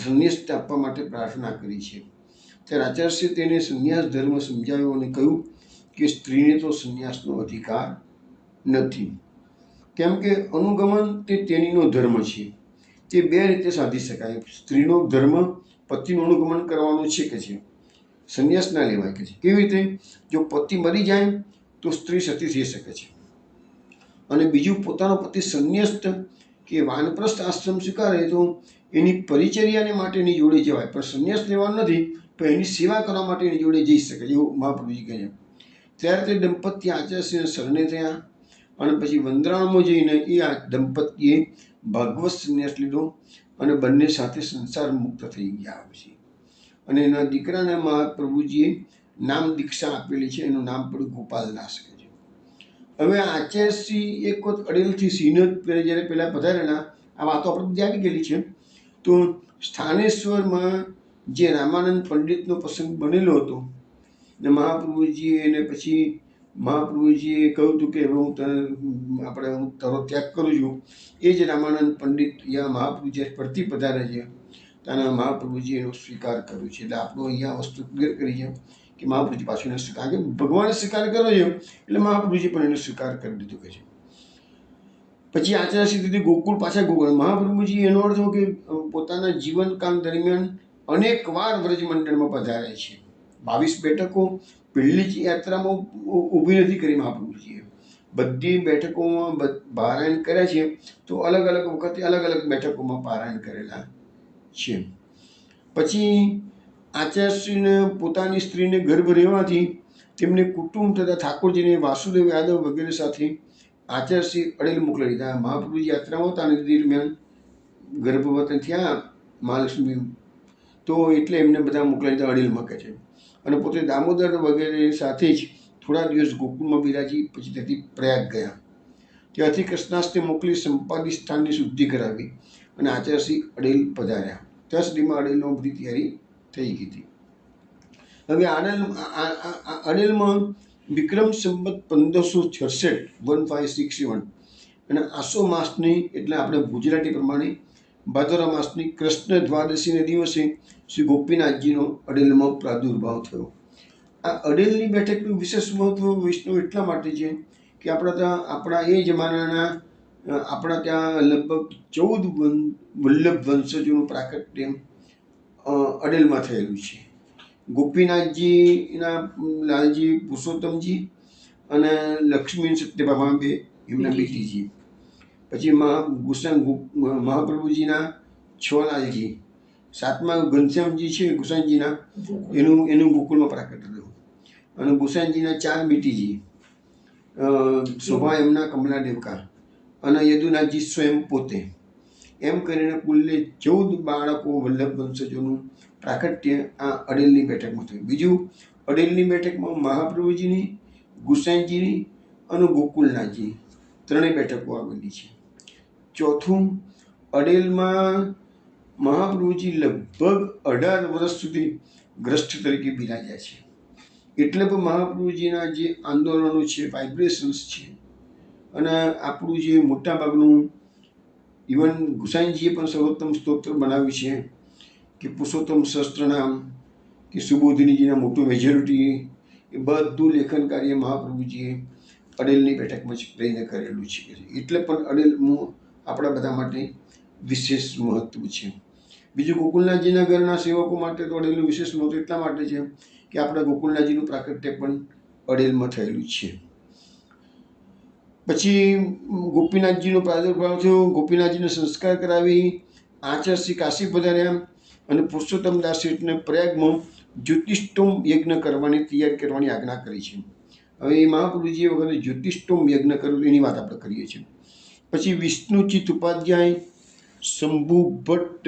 સંન્યાસ આપવા માટે પ્રાર્થના કરી છે. ત્યારે આચાર્યશ્રી તેને સંન્યાસ ધર્મ સમજાવ્યો અને કહ્યું કે સ્ત્રીને તો સંન્યાસનો અધિકાર નથી, કેમ કે અનુગમન તે તેનીનો ધર્મ છે. તે બે રીતે સાધી શકાય. સ્ત્રીનો ધર્મ પતિનું અનુગમન કરવાનું છે કે છે, સંન્યાસ ના લેવાય કે છે. કેવી રીતે? જો પતિ મરી જાય તો સ્ત્રી સતી થઈ શકે છે. અને બીજું, પોતાનો પતિ સંન્યસ્ત કે વાનપ્રસ્થ આશ્રમ સ્વીકારે તો એની પરિચર્યાને માટે એની જોડે જવાય, પણ સંન્યાસ લેવાનો નથી પણ એની સેવા કરવા માટે એની જોડે જઈ શકે, એવું મહાપ્રભુજી કહે છે. ત્યારે તે દંપતી આચાર્યશ્રીને શરણે થયા અને પછી વંદરાણમાં જઈને એ આ દંપતીએ ભાગવત સંન્યાસ લીધો અને બંને સાથે સંસાર મુક્ત થઈ ગયા છે. અને એના દીકરાને મહાપ્રભુજીએ નામ દીક્ષા આપેલી છે. એનું નામ પડ્યું ગોપાલદાસ કહે છે. હવે આચાર્યશ્રી એક વખત અડેલથી શ્રીનાથ જ્યારે પહેલાં પધારેલા, આ વાતો આપણે બધી આવી ગયેલી છે. તો સ્થાનેશ્વરમાં જે રામાનંદ પંડિતનો પ્રસંગ બનેલો હતો ને મહાપ્રભુજીએ એને પછી મહાપ્રભુજીએ કહ્યું હતું કે હવે હું તારો ત્યાગ કરું છું. એ જ રામાનંદ પંડિત યા મહાપ્રભુજી ફરતી પધારે છે ત્યાંના મહાપ્રભુજી એનો સ્વીકાર કર્યો છે. એટલે આપણું અહીંયા વસ્તુ ક્લિયર કરી છે કે મહાપ્રભુજી પાછું એનો સ્વીકાર, કે ભગવાને સ્વીકાર કર્યો છે એટલે મહાપ્રભુજી પણ એનો સ્વીકાર કરી દીધો કે છે. પછી આચાર્યશ્રી દીધી ગોકુળ, પાછા ગોકુળ. મહાપ્રભુજી એનો અર્થ કે પોતાના જીવનકાળ દરમિયાન અનેક વાર વ્રજમંડળમાં પધારે છે. 22 બેઠકો પહેલી જ યાત્રામાં ઊભી નથી કરી મહાપ્રભુજીએ. બધી બેઠકોમાં પારાયણ કર્યા છે. તો અલગ અલગ વખતે અલગ અલગ બેઠકોમાં પારાયણ કરેલા છે. પછી આચાર્યશ્રીને પોતાની સ્ત્રીને ગર્ભ રહેવાથી તેમને કુટુંબ તથા ઠાકોરજીને વાસુદેવ યાદવ વગેરે સાથે આચાર્યશ્રી અડેલ મોકલી દીધા. મહાપ્રભુજી યાત્રામાં હતા અને દરમિયાન ગર્ભવતી થયા મહાલક્ષ્મી, તો એટલે એમને બધા મોકલાવી દીધા અડેલમાં કહે છે. અને પોતે દામોદર વગેરે સાથે જ થોડા દિવસ ગોકુળમાં બિરાજી પછી ત્યાંથી પ્રયાગ ગયા. ત્યાંથી કૃષ્ણાસ્તે મોકલી સંપાદી સ્થાનની શુદ્ધિ કરાવી અને આચાર્યશ્રી અડેલ પધાર્યા. ત્યાં સુધીમાં અડેલનો બધી તૈયારી થઈ ગઈ હતી. હવે અડેલમાં વિક્રમ સંવત 1566 1567 અને આસો માસની, એટલે આપણે ગુજરાતી પ્રમાણે ભાદરવા માસની કૃષ્ણ દ્વાદશીના દિવસે શ્રી ગોપીનાથજીનો અડેલમાં પ્રાદુર્ભાવ થયો. આ અડેલની બેઠકનું વિશેષ મહત્વ વૈષ્ણવ એટલા માટે છે કે આપણા એ જમાનાના આપણા ત્યાં લગભગ 14 વલ્લભ વંશજોનું પ્રાકટ્ય અડેલમાં થયેલું છે. ગોપીનાથજીના લાલજી પુરુષોત્તમજી અને લક્ષ્મી સત્યભામા બે એમના બેટીજી. પછી મહાપ્રભુજીના 6 લાલજી, 7મા ઘનશ્યામજી છે ગુસાઈજીના, એનું ગોકુળમાં પ્રાકટ્ય થયું. અને ગુસાઈજીના 4 બેટીજી, શોભા એમના કમલા દેવકા અને યદુનાથજી સ્વયં પોતે, એમ કરીને કુલ્લે 14 બાળકો વલ્લભ વંશજોનું પ્રાકટ્ય આ અડેલની બેઠકમાં થયું. બીજું, અડેલની બેઠકમાં મહાપ્રભુજીની, ગુસાઈજીની અને ગોકુલનાથજી ત્રણેય બેઠકો આવેલી છે. ચોથું, અડેલમાં મહાપ્રભુજી લગભગ 18 વર્ષ સુધી ગ્રસ્ત તરીકે બિરાજ્યા છે. એટલે પણ મહાપ્રભુજીના જે આંદોલનો છે, વાઇબ્રેશન્સ છે, અને આપણું જે મોટાભાગનું ઇવન ગુસાઈજીએ પણ સર્વોત્તમ સ્તોત્ર બનાવ્યું છે કે પુરુષોત્તમ સહસ્ત્રનામ કે સુબોધિનીજીના મોટું મેજોરિટી, એ બધું લેખન કાર્ય મહાપ્રભુજીએ અડેલની બેઠકમાં જ રહીને કરેલું છે. એટલે પણ અડેલ આપણા બધા માટે વિશેષ મહત્વ છે. બીજું, ગોકુલનાથજીના ઘરના સેવકો માટે તો અડેલનું વિશેષ મહત્વ એટલા માટે છે કે આપણા ગોકુલનાથજીનું પ્રાકટ્ય પણ અડેલમાં થયેલું છે. પછી ગોપીનાથજીનો પ્રાદુર્ભાવ થયો, ગોપીનાથજીને સંસ્કાર કરાવી આચાર્ય શ્રી કાશી પધાર્યા અને પુરુષોત્તમ દાસ શેઠને પ્રયાગમાં જ્યોતિષ્ટોમ યજ્ઞ કરવાની તૈયારી કરવાની આજ્ઞા કરી છે. હવે એ મહાપ્રભુજી વખતે જ્યોતિષ્ટોમ યજ્ઞ કરવું એની વાત આપણે કરીએ છીએ. પછી વિષ્ણુચિત ઉપાધ્યાય, શંભુ ભટ્ટ,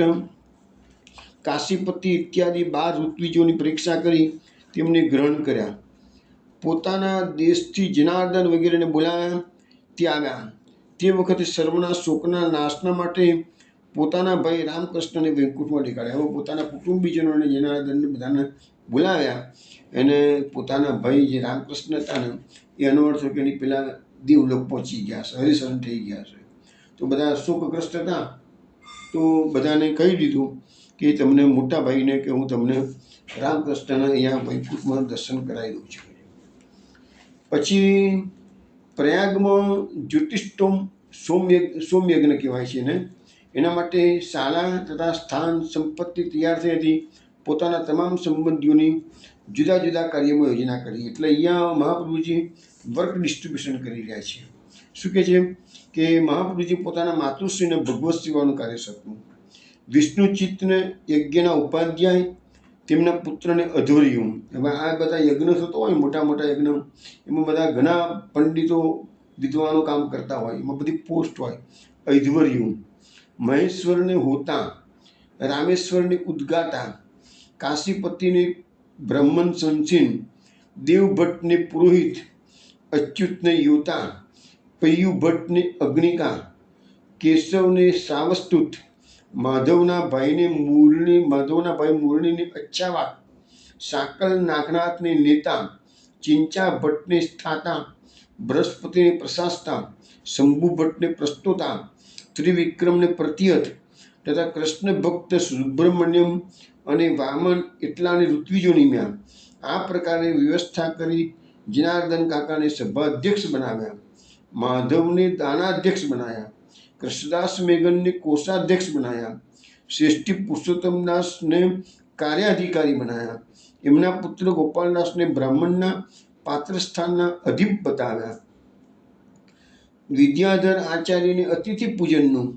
કાશીપતિ ઇત્યાદિ 12 ઋત્વિજોની પરીક્ષા કરી તેમને ગ્રહણ કર્યા. પોતાના દેશથી જનાર્દન વગેરેને બોલાવ્યા, તે આવ્યા. તે વખતે સર્વના શોકના નાશના માટે પોતાના ભાઈ રામકૃષ્ણને વૈકુંઠમાં નીકળ્યા. હવે પોતાના કુટુંબીજનોને જનાર્દનને બધાને બોલાવ્યા, અને પોતાના ભાઈ જે રામકૃષ્ણ હતા ને એનો અર્થ કે એની પેલા દેવલોક પહોંચી ગયા છે, હરિશરણ થઈ ગયા છે. તો બધા શોકગ્રસ્ત હતા. તો બધાને કહી દીધું કે તમને મોટા ભાઈને કે હું તમને રામકૃષ્ણના અહીંયા વૈકુંઠમાં દર્શન કરાવી દઉં છું. પછી પ્રયાગમાં જ્યોતિષ્ટોમ સોમયજ્ઞ કહેવાય છે ને, એના માટે શાળા તથા સ્થાન સંપત્તિ તૈયાર થઈ હતી. પોતાના તમામ સંબંધીઓની જુદા જુદા કાર્યમાં યોજના કરી. એટલે અહીંયા મહાપ્રભુજી વર્ક ડિસ્ટ્રીબ્યુશન કરી રહ્યા છે. શું કહે છે કે મહાપ્રભુજી પોતાના માતૃશ્રીને ભગવત સેવાનું કાર્ય સોંપ્યું. વિષ્ણુચિત્તને યજ્ઞના ઉપાધ્યાય, તેમના પુત્રને અધોર્યું. હવે આ બધા યજ્ઞ થતો હોય, મોટા મોટા યજ્ઞ, એમાં બધા ઘણા પંડિતો વિદ્વાનો કામ કરતા હોય, એમાં બધી પોસ્ટ હોય. ઐધ્વર્યું, મહેશ્વરને હોતા, રામેશ્વરને ઉદ્ગાતા, કાશીપતિને બ્રહ્મણ સંચિન, દેવભટ્ટને પુરોહિત, અચ્યુતને યોતા, પૈયુ ભટ્ટને અગ્નિકા, કેશવને સાવસ્તુત, માધવના ભાઈ મૂરણીને અચ્છાવા, સાકલ નાગનાથને નેતા, ચિંચા ભટ્ટને સ્થાતા, બૃહસ્પતિને પ્રશાસતા, શંભુ ભટ્ટને પ્રસ્તોતા, ત્રિવિક્રમને પ્રતિહત તથા કૃષ્ણ ભક્ત સુબ્રમણ્યમ અને વામન એટલાને ઋત્વિજો નિમ્યા. આ પ્રકારે વ્યવસ્થા કરી જનાર્દન કાકાને સભાધ્યક્ષ બનાવ્યા, માધવને દાનાધ્યક્ષ બનાવ્યા, કૃષ્ણદાસ મેઘનને કોષાધ્યક્ષ બનાવ્યા, શ્રેષ્ઠી પુરુષોત્તમદાસને કાર્યાધિકારી બનાવ્યા, એમના પુત્ર ગોપાલદાસને બ્રાહ્મણના પાત્રસ્થાનના અધિપ બતાવ્યા, વિદ્યાધર આચાર્યને અતિથિ પૂજનનું,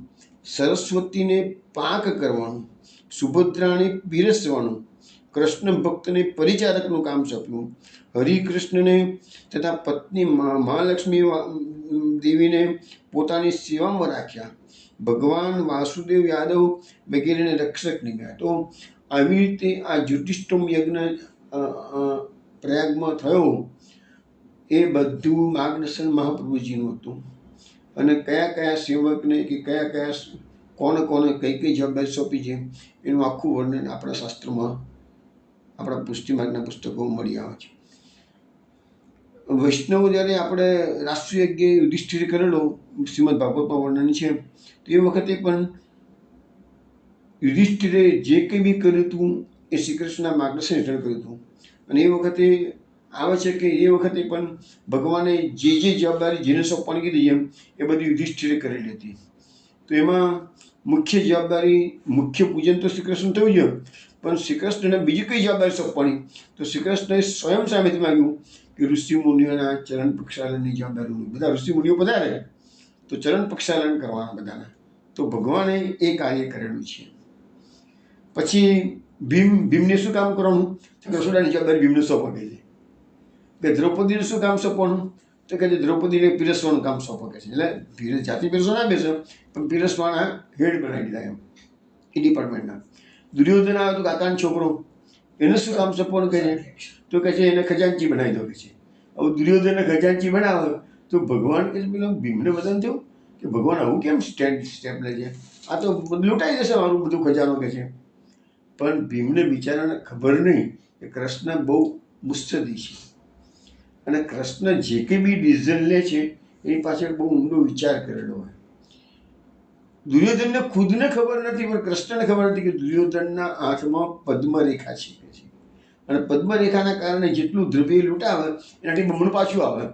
સરસ્વતીને પાક કરવાનું, સુભદ્રાને પીરસવાનું, કૃષ્ણ ભક્તને પરિચારકનું કામ સોંપ્યું, હરિકૃષ્ણને તથા પત્ની મહાલક્ષ્મી દેવીને પોતાની સેવામાં રાખ્યા, ભગવાન વાસુદેવ યાદવ વગેરેને રક્ષક નિમ્યા. તો આવી રીતે આ જ્યોતિષ્ટોમ યજ્ઞ પ્રયાગમાં થયો. એ બધું માર્ગદર્શન મહાપ્રભુજીનું હતું. અને કયા કયા સેવકને કે કયા કયા કોને કોને કઈ કઈ જવાબદારી સોંપી છે એનું આખું વર્ણન આપણા શાસ્ત્રોમાં, આપણા પુષ્ટિમાર્ગના પુસ્તકોમાં મળી આવે છે. વૈષ્ણવ જ્યારે આપણે રાષ્ટ્રીય યજ્ઞ યુધિષ્ઠિરે કરેલો શ્રીમદ ભાગવતમાં વર્ણન છે, તો એ વખતે પણ યુધિષ્ઠિરે જે કંઈ બી કર્યું હતું એ શ્રી કૃષ્ણના માર્ગદર્શન હેઠળ કર્યું હતું. અને એ વખતે આવે છે કે એ વખતે પણ ભગવાને જે જે જવાબદારી જેને સોંપવાની કીધી એમ એ બધી યુધિષ્ઠિરે કરેલી હતી. તો એમાં મુખ્ય જવાબદારી, મુખ્ય પૂજન તો શ્રી કૃષ્ણ થયું છે, પણ શ્રી કૃષ્ણને બીજી કઈ જવાબદારી સોંપવાની, તો શ્રી કૃષ્ણએ સ્વયં સામેથી માગ્યું કે ઋષિ મુનિઓના ચરણ પ્રક્ષાલનની જવાબદારી. બધા ઋષિ મુનિઓ પધારે તો ચરણ પ્રક્ષાલન કરવાના બધાના. તો ભગવાને એ કાર્ય કરેલું છે. પછી ભીમને શું કામ કરવાનું, રસોડાની જવાબદારી ભીમને સોંપે છે. કે દ્રૌપદીને શું કામ સોંપવાનું, તો કે દ્રૌપદીને પીરસવાનું કામ સોંપે છે. એટલે જાતિ પીરસવા ના બેસે, પણ પીરસવાના હેડ બનાવી દીધા એમ એ ડિપાર્ટમેન્ટના. દુર્યોધન આવ્યો તો કાકાનો છોકરો, એને શું કામ સપોર્ટ કરે છે? તો કહે છે એને ખજાનચી બનાવી દો કે છે. હવે દુર્યોધનને ખજાનચી બનાવે તો ભગવાન કે છે પેલા ભીમને બધાને થયું કે ભગવાન આવું કેમ સ્ટેપ લે છે, આ તો લૂંટાઈ જશે મારું બધું ખજાનો કે છે. પણ ભીમને બિચારાને ખબર નહીં કે કૃષ્ણ બહુ મુત્સદી છે અને કૃષ્ણ જે કંઈ બી ડિસિઝન લે છે એની પાછળ બહુ ઊંડો વિચાર કરેલો હોય. દુર્યોધનને ખુદને ખબર નથી પણ કૃષ્ણને ખબર હતી કે દુર્યોધનના હાથમાં પદ્મરેખા છે અને પદ્મરેખાના કારણે જેટલું દ્રવ્ય લૂંટાવે એનાથી બમણું પાછું આવે.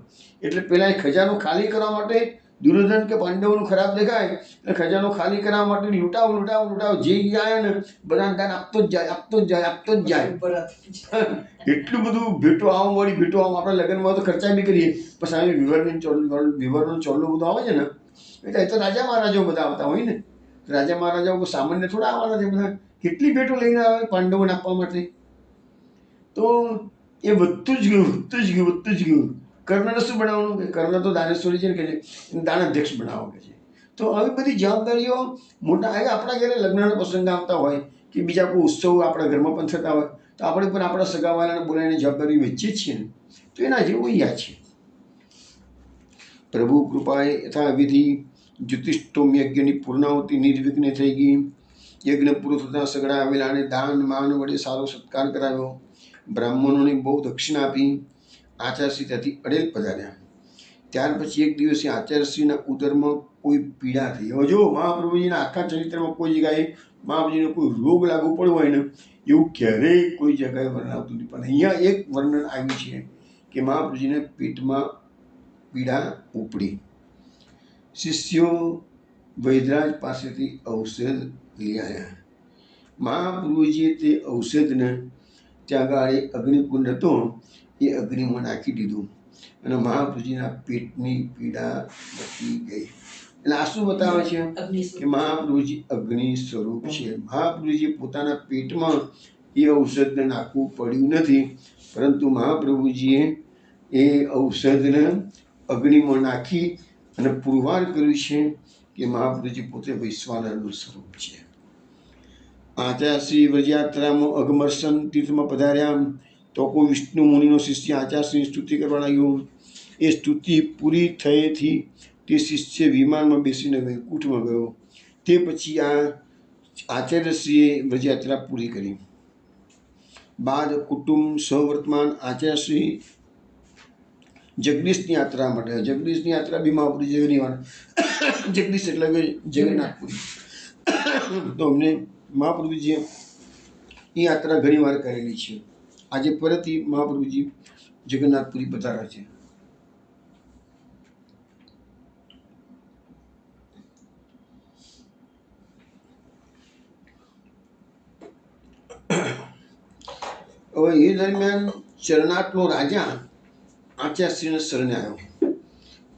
એટલે પેલા એ ખજાનો ખાલી કરવા માટે દુર્યોધન કે પાંડવોનું ખરાબ દેખાય એટલે ખજાનો ખાલી કરવા માટે લૂંટાવ જે જાય ને બધાને દાન આપતો જ જાય. એટલું બધું ભેટો આવો વળી ભેટો આવો. આપણે લગ્નમાં તો ખર્ચા બી કરીએ પણ સામે વિવરનો ચોલ્લો બધો આવે છે ને, એટલે એ તો રાજા મહારાજાઓ બધા આવતા હોય ને. રાજા મહારાજાઓ સામાન્ય થોડા આવવાના છે બધા. કેટલી ભેટો લઈને આવે પાંડવોને આપવા માટે. તો એ વધતું જ ગયું. કર્ણને શું બનાવવાનું કે કર્ણ તો દાનેશ્વરી છે ને કે દાન અધ્યક્ષ બનાવો કે છે. તો આવી બધી જવાબદારીઓ મોટા આપણા ઘરે લગ્નના પ્રસંગ આવતા હોય કે બીજા કોઈ ઉત્સવ આપણા ઘરમાં પણ થતા હોય તો આપણે પણ આપણા સગાવાળાને બોલાવીને જવાબદારી વેચીએ છીએ ને. તો એના જેવું યા છે. પ્રભુ કૃપાએ યથાવિધિ જ્યોતિષ્ઠોમ યજ્ઞની પૂર્ણાવતી નિર્વિઘ્ને થઈ ગઈ. યજ્ઞ પૂરો થતાં સગડા આવેલા અને દાન માન વડે સારો સત્કાર કરાવ્યો. બ્રાહ્મણોને બહુ દક્ષિણા આપી. આચાર્યશ્રી ત્યાંથી અડેલ પધાર્યા. ત્યાર પછી એક દિવસે આચાર્યશ્રીના ઉદરમાં કોઈ પીડા થઈ. હવે જો મહાપ્રભુજીના આખા ચરિત્રમાં કોઈ જગ્યાએ મહાપ્રભુજીને કોઈ રોગ લાગુ પડ્યો હોય ને એવું ક્યારેય કોઈ જગ્યાએ વર્ણન આવતું નથી. પણ અહીંયા એક વર્ણન આવ્યું છે કે મહાપ્રભુજીને પેટમાં પીડા ઉપડી. શિષ્યો વૈદરાજ પાસેથી ઔષધ લઈ આવ્યા. મહાપ્રભુજીએ તે ઔષધને ત્યાં આગળ અગ્નિકુંડ હતો એ અગ્નિમાં નાખી દીધું અને મહાપ્રભુજીના પેટની પીડા મટી ગઈ. એટલે આ શું બતાવે છે કે મહાપ્રભુજી અગ્નિ સ્વરૂપ છે. મહાપ્રભુજી પોતાના પેટમાં એ ઔષધને નાખવું પડ્યું નથી, પરંતુ મહાપ્રભુજીએ એ ઔષધને અગ્નિમાં નાખી અને પુરવાર કર્યું છે કે મહાપ્રભુજી પોતે વૈશ્વાનરનું સ્વરૂપ છે. આચાર્યશ્રી વ્રજયાત્રામાં અઘમર્ષણ તીર્થમાં પધાર્યા તો કોઈ વિષ્ણુ મુનિનો શિષ્ય આચાર્યશ્રીની સ્તુતિ કરવા લાગ્યો. એ સ્તુતિ પૂરી થયેથી તે શિષ્ય વિમાનમાં બેસીને વૈકુંઠમાં ગયો. તે પછી આ આચાર્યશ્રીએ વ્રજયાત્રા પૂરી કરી. બાદ કુટુંબ સહવર્તમાન આચાર્યશ્રી જગદીશની યાત્રા માટે. જગદીશની યાત્રા બી મહાપ્રભુજી ઘણી વાર જગદીશ એટલે કે જગન્નાથપુરી. તો અમને મહાપ્રભુજીએ એ યાત્રા ઘણી વાર કરેલી છે. આજે ફરીથી મહાપ્રભુજી જગન્નાથપુરી પધાર્યા છે. હવે એ દરમિયાન ચરણાટનો રાજા આચાર્યશ્રીને શરણે આવ્યો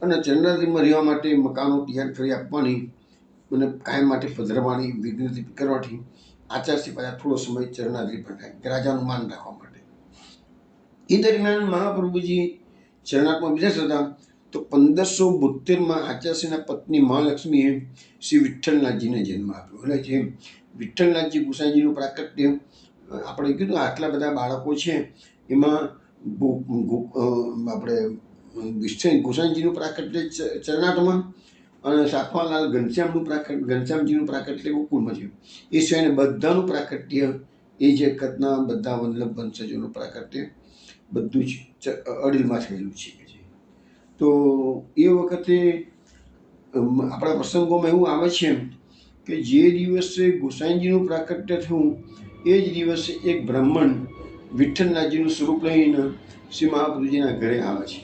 અને ચરણાદ્રીમાં રહેવા માટે મકાનો તૈયાર કરી આપવાની અને કાયમ માટે પધરાવવાની વિનંતી કરવાથી આચાર્યશ્રી પાછા થોડો સમય ચરણાદ્રી પર થાય રાજાનું માન રાખવા માટે. એ દરમિયાન મહાપ્રભુજી ચરણાટમાં વિદેશ હતા તો 1572 આચાર્યશ્રીના પત્ની મહાલક્ષ્મીએ શ્રી વિઠ્ઠલનાથજીને જન્મ આપ્યો. એટલે જે વિઠ્ઠલનાથજી ગુસાઈજીનું પ્રાકટ્ય આપણે કીધું આટલા બધા બાળકો છે એમાં આપણે ગોસાઈજીનું પ્રાકટ્ય ચરણાટમાં અને સાતમાલાલ ઘનશ્યામજીનું પ્રાકટ્ય ગોકુળમાં છે. એ સિવાયને બધાનું પ્રાકટ્ય એ જે કથના બધા વલ્લભ વંશજોનું પ્રાકટ્ય બધું જ અડીલમાં થયેલું છે. તો એ વખતે આપણા પ્રસંગોમાં એવું આવે છે કે જે દિવસે ગોસાઈજીનું પ્રાકટ્ય થયું એ જ દિવસે એક બ્રાહ્મણ વિઠ્ઠલનાથજીનું સ્વરૂપ લઈને શ્રી મહાપ્રભુજીના ઘરે આવે છે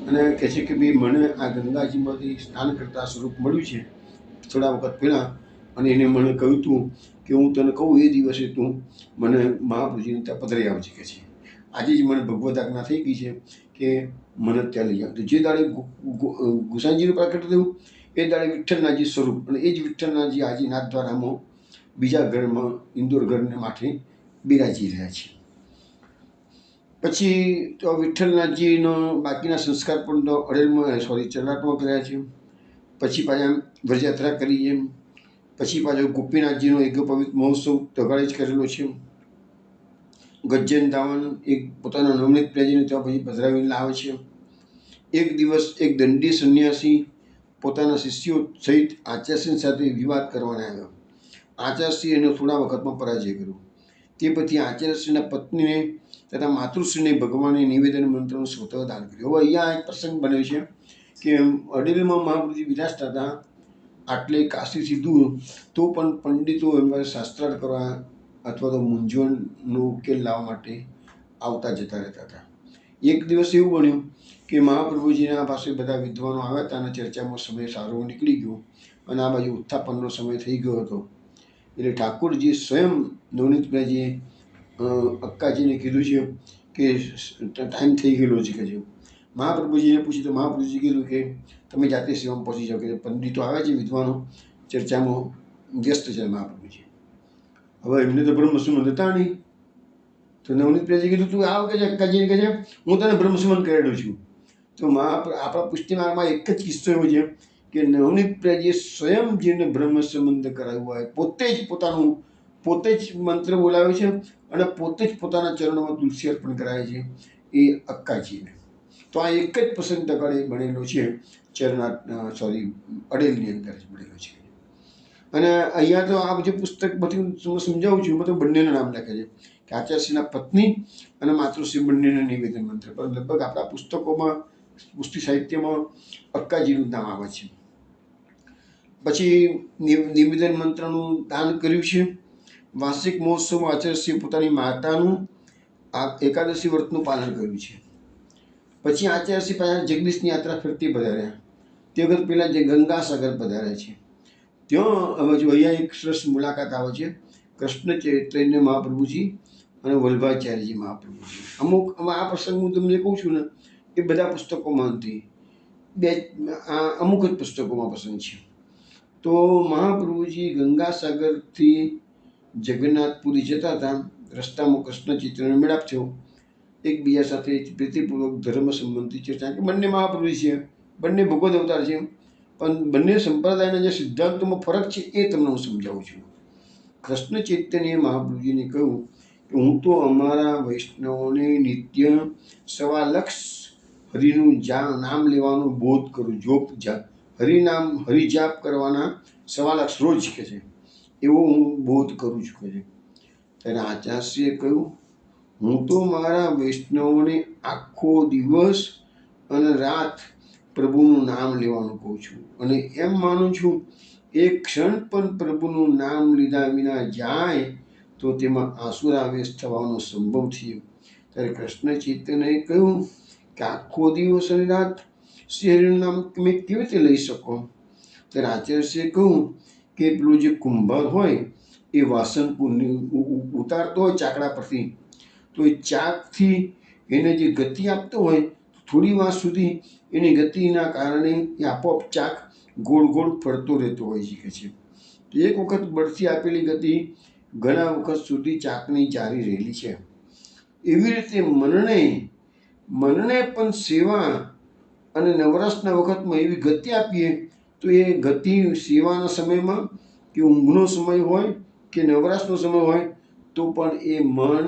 અને કહે છે કે ભાઈ મને આ ગંગાજીમાંથી સ્નાન કરતા સ્વરૂપ મળ્યું છે થોડા વખત પહેલાં, અને એને મને કહ્યું હતું કે હું તને કહું એ દિવસે તું મને મહાપ્રભુજીને ત્યાં પધરાઈ આવજે કે છે. આજે જ મને ભગવદ આજ્ઞા થઈ ગઈ છે કે મને ત્યાં લઈ આવજો. જે દાડે ગુસાઈજીનું પ્રાકટ્ય થયું એ દાડે વિઠ્ઠલનાથજી સ્વરૂપ અને એ જ વિઠ્ઠલનાથજી આજે નાથદ્વારામાં બીજા ઘરમાં ઇન્દોર ઘરને માથે બિરાજી રહ્યા છે. પછી તો વિઠ્ઠલનાથજીનો બાકીના સંસ્કાર પણ અડેલમાં ચરણાટમાં કર્યા છે. પછી પાછા વ્રજયાત્રા કરી છે. પછી પાછો ગોપીનાથજીનો એક પવિત્ર મહોત્સવ તગાડે જ કરેલો છે. ગજ્જન ધાવન એક પોતાના નવનીત પ્રેજીને ત્યાં પછી પધરાવીને લાવે છે. એક દિવસ એક દંડી સંન્યાસી પોતાના શિષ્યો સહિત આચાર્યશ્રી સાથે વિવાદ કરવાને આવ્યો. આચાર્યશ્રી એનો થોડા વખતમાં પરાજય કર્યો. તે પછી આચાર્યશ્રીના પત્નીને તથા માતૃશ્રીને ભગવાનને નિવેદન મંત્રનું સ્વતઃ દાન કર્યું. હવે અહીંયા એક પ્રસંગ બન્યો છે કે અડેલમાં મહાપ્રભુજી વિરાજતા હતા, આટલે કાશીથી દૂર, તો પણ પંડિતો એમના શાસ્ત્રાર્થ કરવા અથવા તો મૂંઝવણનો ઉકેલ લાવવા માટે આવતા જતા રહેતા હતા. એક દિવસ એવું બન્યું કે મહાપ્રભુજીના પાસે બધા વિદ્વાનો આવ્યા હતા અને ચર્ચામાં સમય સારો નીકળી ગયો અને આ બાજુ ઉત્થાપનનો સમય થઈ ગયો હતો. એટલે ઠાકોરજી સ્વયં નવનીતભાઈજીએ અક્કાજીને કીધું છે કે ટાઈમ થઈ ગયેલો છે કે છે. મહાપ્રભુજીને પૂછ્યું તો મહાપ્રભુજી કીધું કે તમે જાતે સેવામાં પહોંચી જાઓ, કે પંડિતો આવ્યા છે, વિદ્વાનો ચર્ચામાં વ્યસ્ત છે મહાપ્રભુજી. હવે એમને તો બ્રહ્મસુમન હતા નહીં, તો નવનીતભાઈજી કીધું તું આવ કે છે અક્કાજીને કહે છે હું તને બ્રહ્મસુમન કરેલું છું. તો આપણા પુષ્ટિમાર્ગમાં એક જ કિસ્સો એવો છે કે નવનીતભાઈજીએ સ્વયં જેને બ્રહ્મ સંબંધ કરાવ્યું હોય, પોતે જ મંત્ર બોલાવ્યો છે અને પોતે જ પોતાના ચરણોમાં તુલસી અર્પણ કરાવે છે, એ અક્કાજીને. તો આ એક જ પ્રસંગ તગાડે બનેલો છે, અડેલની અંદર જ બનેલો છે. અને અહીંયા તો આ જે પુસ્તક બધી સમજાવું છું, એમાં તો બંનેના નામ લખે છે કે આચાર્યશ્રીના પત્ની અને માતૃશ્રી બંનેના નિવેદન મંત્ર, પણ લગભગ આપણા પુસ્તકોમાં, પુસ્તક સાહિત્યમાં અક્કાજીનું નામ આવે છે. પછી નિવેદન મંત્રનું દાન કર્યું છે. વાર્ષિક મહોત્સવમાં આચાર્યશ્રીએ પોતાની માતાનું આ એકાદશી વ્રતનું પાલન કર્યું છે. પછી આચાર્યશ્રી પાછા જગદીશની યાત્રા ફરતી પધાર્યા. તે વખત પહેલાં જે ગંગાસાગર પધાર્યા છે, ત્યાં હવે જો અહીંયા એક સરસ મુલાકાત આવે છે, કૃષ્ણ ચૈતન્ય મહાપ્રભુજી અને વલ્ભાચાર્યજી મહાપ્રભુજી. આ પ્રસંગ હું તમને કહું છું ને, એ બધા પુસ્તકોમાં નથી, અમુક જ પુસ્તકોમાં પ્રસંગ છે. તો મહાપ્રભુજી ગંગાસાગરથી જગન્નાથપુરી જતા હતા, રસ્તામાં કૃષ્ણ ચૈતન્યનો મેળાપ થયો. એકબીજા સાથે પ્રીતિપૂર્વક ધર્મ સંબંધી ચર્ચા, કે બંને મહાપ્રભુજી છે, બંને ભગવદ અવતાર છે, પણ બંને સંપ્રદાયના જે સિદ્ધાંતોમાં ફરક છે એ તમને હું સમજાવું છું. કૃષ્ણ ચૈતન્યએ મહાપ્રભુજીને કહ્યું કે હું તો અમારા વૈષ્ણવોને નિત્ય 1.25 લાખ હરિનું નામ લેવાનું બોધ કરું, હરિજાપ કરવાના 1.25 લાખ રોજ કે છે, એવો હું બોધ કરું છું કે છે. ત્યારે આચાર્યશ્રીએ કહ્યું હું તો મારા વૈષ્ણવોને આખો દિવસ અને રાત પ્રભુનું નામ લેવાનું કહું છું અને એમ માનું છું એક ક્ષણ પણ પ્રભુનું નામ લીધા વિના જાય તો તેમાં આસુરાવેશ થવાનો સંભવ થયો. ત્યારે કૃષ્ણ ચૈતન્યએ કહ્યું કે આખો દિવસ અને રાત શ્રી હરિનું નામ તમે કેવી રીતે લઈ શકો? ત્યારે આચાર્યશ્રીએ કહ્યું કે પેલો જે કુંભાર હોય એ વાસણ ઉતારતો હોય ચાકડા પરથી, તો એ ચાકથી એને જે ગતિ આપતો હોય, થોડી વાર સુધી એની ગતિના કારણે એ આપોઆપ ચાક ગોળ ગોળ ફરતો રહેતો હોય છે કે છે. એક વખત બળથી આપેલી ગતિ ઘણા વખત સુધી ચાકની જારી રહેલી છે. એવી રીતે મનને પણ સેવા અને નવરાશના વખતમાં એવી ગતિ આપીએ તો એ ગતિ સેવાના સમયમાં કે ઊંઘનો સમય હોય કે નવરાશનો સમય હોય તો પણ એ મન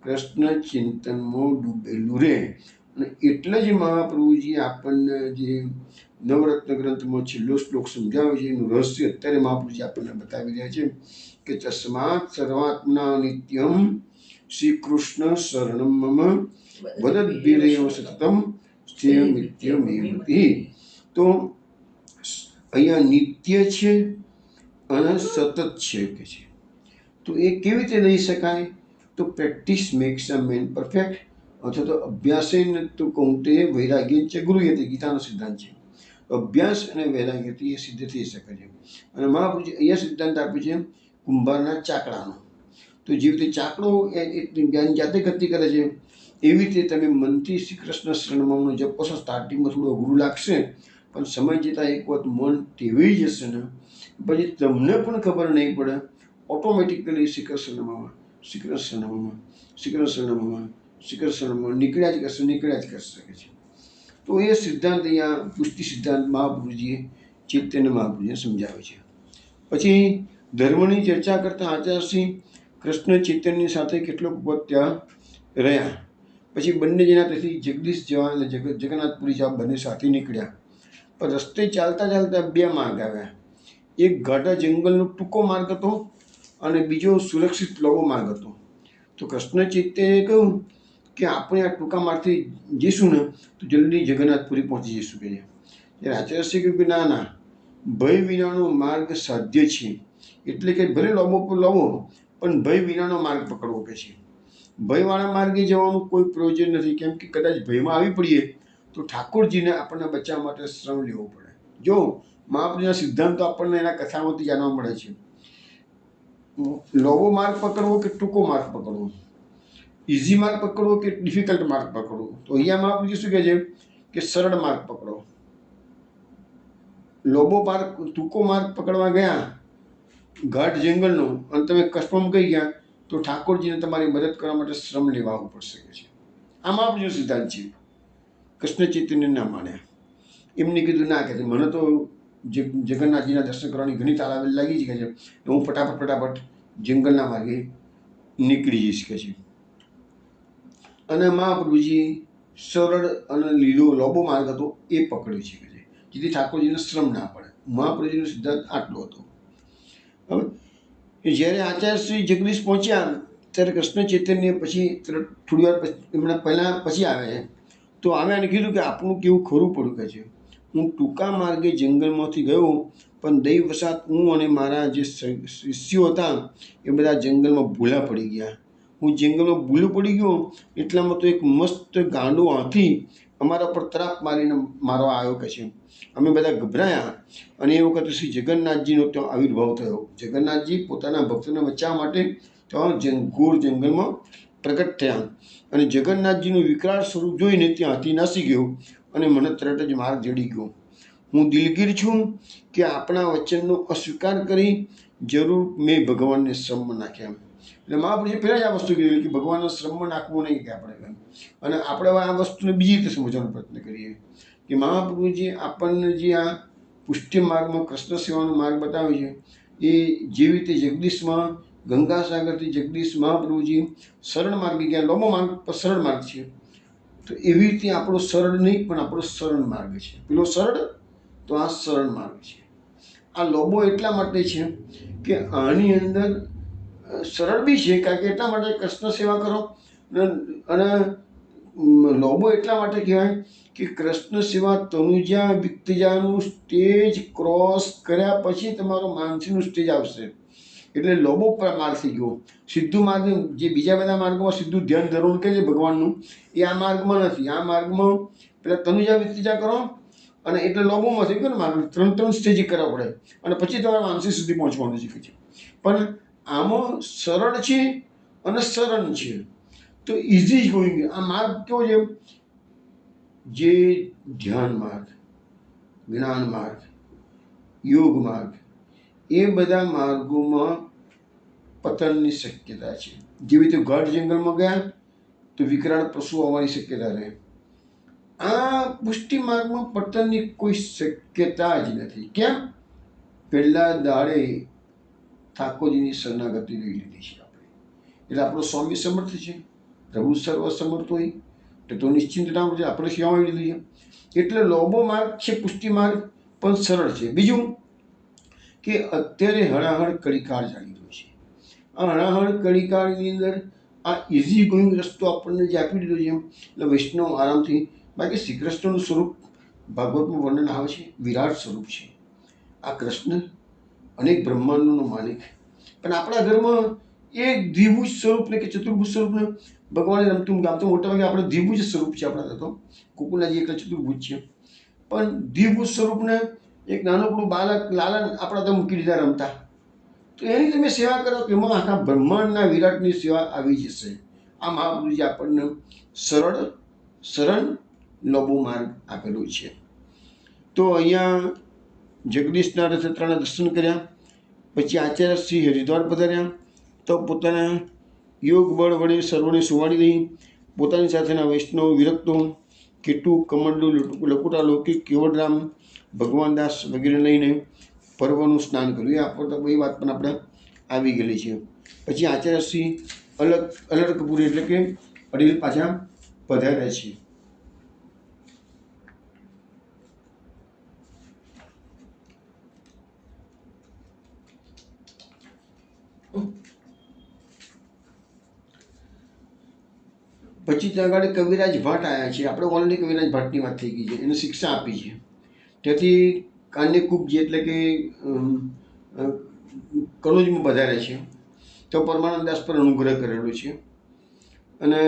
કૃષ્ણ ચિંતનમાં ડૂબેલું રહે. અને એટલે જ મહાપ્રભુજી આપણને જે નવરત્ન ગ્રંથમાં છેલ્લો શ્લોક સમજાવે છે, એનું રહસ્ય અત્યારે મહાપ્રભુજી આપણને બતાવી રહ્યા છે કે તસ્માત સર્વાત્મના નિત્યમ શ્રી કૃષ્ણ શરણમ મમ વદદ્ભિરેવ સતતમ સ્થિરમિત્યમેવતિ. તો અહીંયા નિત્ય છે અને સતત છે કે છે. તો એ કેવી રીતે લઈ શકાય? તો પ્રેક્ટિસ મેક્સ અ મેન પરફેક્ટ, અથવા તો અભ્યાસેન તો કૌંતે વૈરાગ્ય છે ગુરુયતે, ગીતાનો સિદ્ધાંત છે. અભ્યાસ અને વૈરાગ્યથી એ સિદ્ધ થઈ શકે છે. અને મહાપ્રભુજી અહીંયા સિદ્ધાંત આપ્યો છે કુંભારના ચાકડાનો. તો જેવી રીતે ચાકડો જાતે ગતિ કરે છે, એવી રીતે તમે મનથી શ્રી કૃષ્ણ શરણમનો જપ કરશો. સ્ટાર્ટિંગમાં થોડું અઘરું લાગશે, પણ સમય જતાં એક વખત મન ટેવાઈ જશે ને, પછી તમને પણ ખબર નહીં પડે, ઓટોમેટિકલી શ્રી કૃષ્ણમાં નીકળ્યા જ કરશે કે છે. તો એ સિદ્ધાંત અહીંયા પુષ્ટિ સિદ્ધાંત મહાપુરુષજીએ ચૈતન્ય મહાપુરુષજીએ સમજાવે છે. પછી ધર્મની ચર્ચા કરતા આચાર્યશ્રી કૃષ્ણ ચૈતન્ય સાથે કેટલોક વખત ત્યાં રહ્યા. પછી બંને જણા ત્યાંથી જગદીશ જવા એટલે જગન્નાથપુરી જવા બંને સાથે નીકળ્યા. પણ રસ્તે ચાલતા ચાલતા બે માર્ગ આવ્યા. એક ઘાટા જંગલનો ટૂંકો માર્ગ હતો અને બીજો સુરક્ષિત લાંબો માર્ગ હતો. તો કૃષ્ણ ચૈતન્યએ કહ્યું કે આપણે આ ટૂંકા માર્ગથી જઈશું ને તો જલ્દી જગન્નાથપુરી પહોંચી જઈશું કે ત્યારે આચાર્યશ્રી કહ્યું કે ના ના, ભય વિનાનો માર્ગ સાધ્ય છે. એટલે કે ભલે લાંબો પણ ભય વિનાનો માર્ગ પકડવો કે છે. ભયવાળા માર્ગે જવાનું કોઈ પ્રયોજન નથી, કેમ કે કદાચ ભયમાં આવી પડીએ તો ઠાકોરજીને આપણને બચાવવા માટે શ્રમ લેવો પડે. જો મહાપ્રભુના સિદ્ધાંતો આપણને એના કથામાંથી જાણવા મળે છે. લાંબો માર્ગ પકડવો કે ટૂંકો માર્ગ પકડવો, ઇઝી માર્ગ પકડવો કે ડિફિકલ્ટ માર્ગ પકડવો. તો અહીંયા મહાપ્રભુ શું કહે છે કે સરળ માર્ગ પકડો. લાંબો માર્ગ ટૂંકો માર્ગ પકડવા ગયા ઘાટ જંગલનો અને તમે કસ્ટમ કહી ગયા તો ઠાકોરજીને તમારી મદદ કરવા માટે શ્રમ લેવા આવવું પડશે કે છે. આ મહાપ્રભુનો સિદ્ધાંત છે. કૃષ્ણ ચૈતન્ય ના માન્યા. એમને કીધું ના કે મને તો જગન્નાથજીના દર્શન કરવાની ઘણી તાલાવેલ લાગી છે કે છે, હું ફટાફટ જંગલના માર્ગે નીકળી જઈશ કે છે. અને મહાપ્રભુજી સરળ અને લીલો લાંબો માર્ગ હતો એ પકડ્યો છે કે છે, જેથી ઠાકોરજીને શ્રમ ના પડે. મહાપ્રભુજીનો સિદ્ધાંત આટલો હતો. હવે જ્યારે આચાર્યશ્રી જગદીશ પહોંચ્યા ત્યારે કૃષ્ણ ચૈતન્ય પછી થોડી વાર એમના પહેલાં પછી આવે છે. તો આવ્યા અને કીધું કે આપણું કેવું ખરું પડ્યું કે છે, હું ટૂંકા માર્ગે જંગલમાંથી ગયો પણ દૈવવશાત હું અને મારા જે શિષ્યો હતા એ બધા જંગલમાં ભૂલા પડી ગયા. હું જંગલમાં ભૂલો પડી ગયો એટલામાં તો એક મસ્ત ગાંડો હાથી અમારા પર તરાપ મારીને મારવા આવ્યો કે છે. અમે બધા ગભરાયા અને એ વખતે શ્રી જગન્નાથજીનો ત્યાં આવિર્ભાવ થયો. જગન્નાથજી પોતાના ભક્તોને બચાવવા માટે ત્યાં ઘોર જંગલમાં પ્રગટ થયા અને જગન્નાથજીનું વિકરાળ સ્વરૂપ જોઈને ત્યાં હાથી નાસી ગયો અને મને તરત જ માર્ગ જડી ગયો. હું દિલગીર છું કે આપણા વચનનો અસ્વીકાર કરી જરૂર મેં ભગવાનને શ્રમમાં નાખ્યા. એટલે મહાપ્રભુએ પહેલાં જ આ વસ્તુ કીધી કે ભગવાનના શ્રમમાં નાખવું નહીં કે આપણે. અને આપણે આ વસ્તુને બીજી રીતે સમજવાનો પ્રયત્ન કરીએ કે મહાપ્રભુજી આપણને જે આ પુષ્ટિ માર્ગમાં કૃષ્ણ સેવાનો માર્ગ બતાવ્યો છે એ જેવી રીતે જગદીશમાં ગંગાસાગરથી જગદીશ મહાપ્રભુજી સરળ માર્ગે ગયા. લાંબો માર્ગ પણ સરળ માર્ગ છે. તો એવી રીતે આપણો સરળ નહીં પણ આપણો સરળ માર્ગ છે. પેલો સરળ તો આ સરળ માર્ગ છે. આ લાંબો એટલા માટે છે કે આની અંદર સરળ બી છે કારણ કે એટલા માટે કૃષ્ણ સેવા કરો અને લાંબો એટલા માટે કહેવાય કે કૃષ્ણ સેવા તનુજા વિત્તજાનું સ્ટેજ ક્રોસ કર્યા પછી તમારો માનસીનું સ્ટેજ આવશે. એટલે લાંબો માર્ગ થઈ ગયો. સીધું માર્ગ જે બીજા બધા માર્ગોમાં સીધું ધ્યાન ધરવું કે છે ભગવાનનું, એ આ માર્ગમાં નથી. આ માર્ગમાં પેલા તનુજા વિત્તજા કરો અને એટલે લાંબોમાં થઈ ગયો ને માર્ગ. 3 સ્ટેજ કરવા પડે અને પછી તમારે માનસી સુધી પહોંચવાનું છે. પણ આમાં સરળ છે અને સરળ છે. તો ઇઝી ગોઈંગ આ માર્ગ કેવો છે, જે ધ્યાન માર્ગ, જ્ઞાન માર્ગ, યોગ માર્ગ, એ બધા માર્ગોમાં પતનની શક્યતા છે. જેવી રીતે ઘાટ જંગલમાં ગયા તો વિકરાળ પશુ આવવાની શક્યતા રહે. આ પુષ્ટિ માર્ગમાં પતનની કોઈ શક્યતા જ નથી. કેમ? પહેલા દાડે ઠાકોરજીની શરણાગતિ લઈ લીધી છે આપણે. એટલે આપણો સ્વામી સમર્થ છે, પ્રભુ સર્વ સમર્થ હોય તો નિશ્ચિંત નામ છે, આપણે સેવામાં આવી લીધી છે. એટલે લાંબો માર્ગ છે પુષ્ટિ માર્ગ પણ સરળ છે. બીજું કે અત્યારે હળાહળ કળીકાળ ચાલી રહ્યો છે. આ હળાહળ કળીકાળની અંદર આ ઇઝી ગોઈંગ રસ્તો આપણને જે આપી દીધો છે એટલે વૈષ્ણવ આરામથી. બાકી શ્રી કૃષ્ણનું સ્વરૂપ ભાગવતમાં વર્ણન આવે છે, વિરાટ સ્વરૂપ છે આ કૃષ્ણ, અનેક બ્રહ્માંડોનો માલિક. પણ આપણા ઘરમાં એક દ્વિભુજ સ્વરૂપને કે ચતુર્ભુજ સ્વરૂપને ભગવાને રમતું આમ તો મોટાભાગે આપણે દ્વિભુજ સ્વરૂપ છે આપણા તો કુકુલાજી એકલા ચતુર્ભુજ છે. પણ દ્વિભુજ સ્વરૂપને એક નાનકડું બાળક લાલન આપણા તો મૂકી દીધા રમતા. તો એની તમે સેવા કરો કે એમાં આખા બ્રહ્માંડના વિરાટની સેવા આવી જશે. આ મહાપ્રભુજી આપણને સરળ લાંબો માર્ગ આપેલો છે. તો અહીંયા જગદીશના રથયાત્રાના દર્શન કર્યા પછી આચાર્ય શ્રી હરિદ્વાર પધાર્યા તો પોતાના યોગ બળ વડે સર્વને સુવાડી દઈ પોતાની સાથેના વૈષ્ણવ વિરક્તો કેટુ કમંડુ લકુટા લૌકિક કેવડરામ ભગવાનદાસ વગેરે લઈને પર્વનું સ્નાન કર્યું. એ વાત પણ આપણે આવી ગયેલી છે. પછી આચાર્યશ્રી અલરકપુરી એટલે કે અડીલ પાછા પધાર્યા છે. પછી ત્યાં આગળ કવિરાજ ભટ્ટ આવ્યા છે. આપણે ઓલરેડી કવિરાજ ભટ્ટની વાત થઈ ગઈ છે. એને શિક્ષા આપી છે. ત્યાંથી કાન્યકુબ્જ એટલે કે કનોજમાં પધાર્યા છે. તો પરમાનંદાસ પર અનુગ્રહ કરેલો છે. અને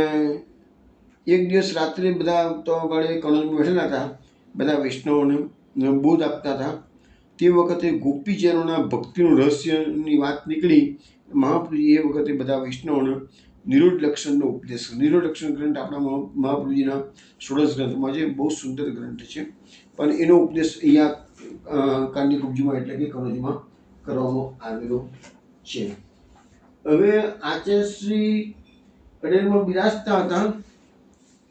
એક દિવસ રાત્રે બધા તો આગળ કનોજમાં બેઠેલા હતા, બધા વૈષ્ણવોને બોધ આપતા હતા. તે વખતે ગોપીજનોના ભક્તિનું રહસ્યની વાત નીકળી. મહાપ્રભુજી એ વખતે બધા વૈષ્ણવોને નિરોધ લક્ષણનો ઉપદેશ. નિરોધ લક્ષણ ગ્રંથ આપણા મહાપ્રભુજીના 16 ગ્રંથમાં છે. બહુ સુંદર ગ્રંથ છે. પણ એનો ઉપદેશ અહીંયા કાન્યકુબ્જમાં એટલે કે કનોજમાં કરવામાં આવેલો છે. હવે આચાર્યશ્રી અડેલમાં બિરાજતા હતા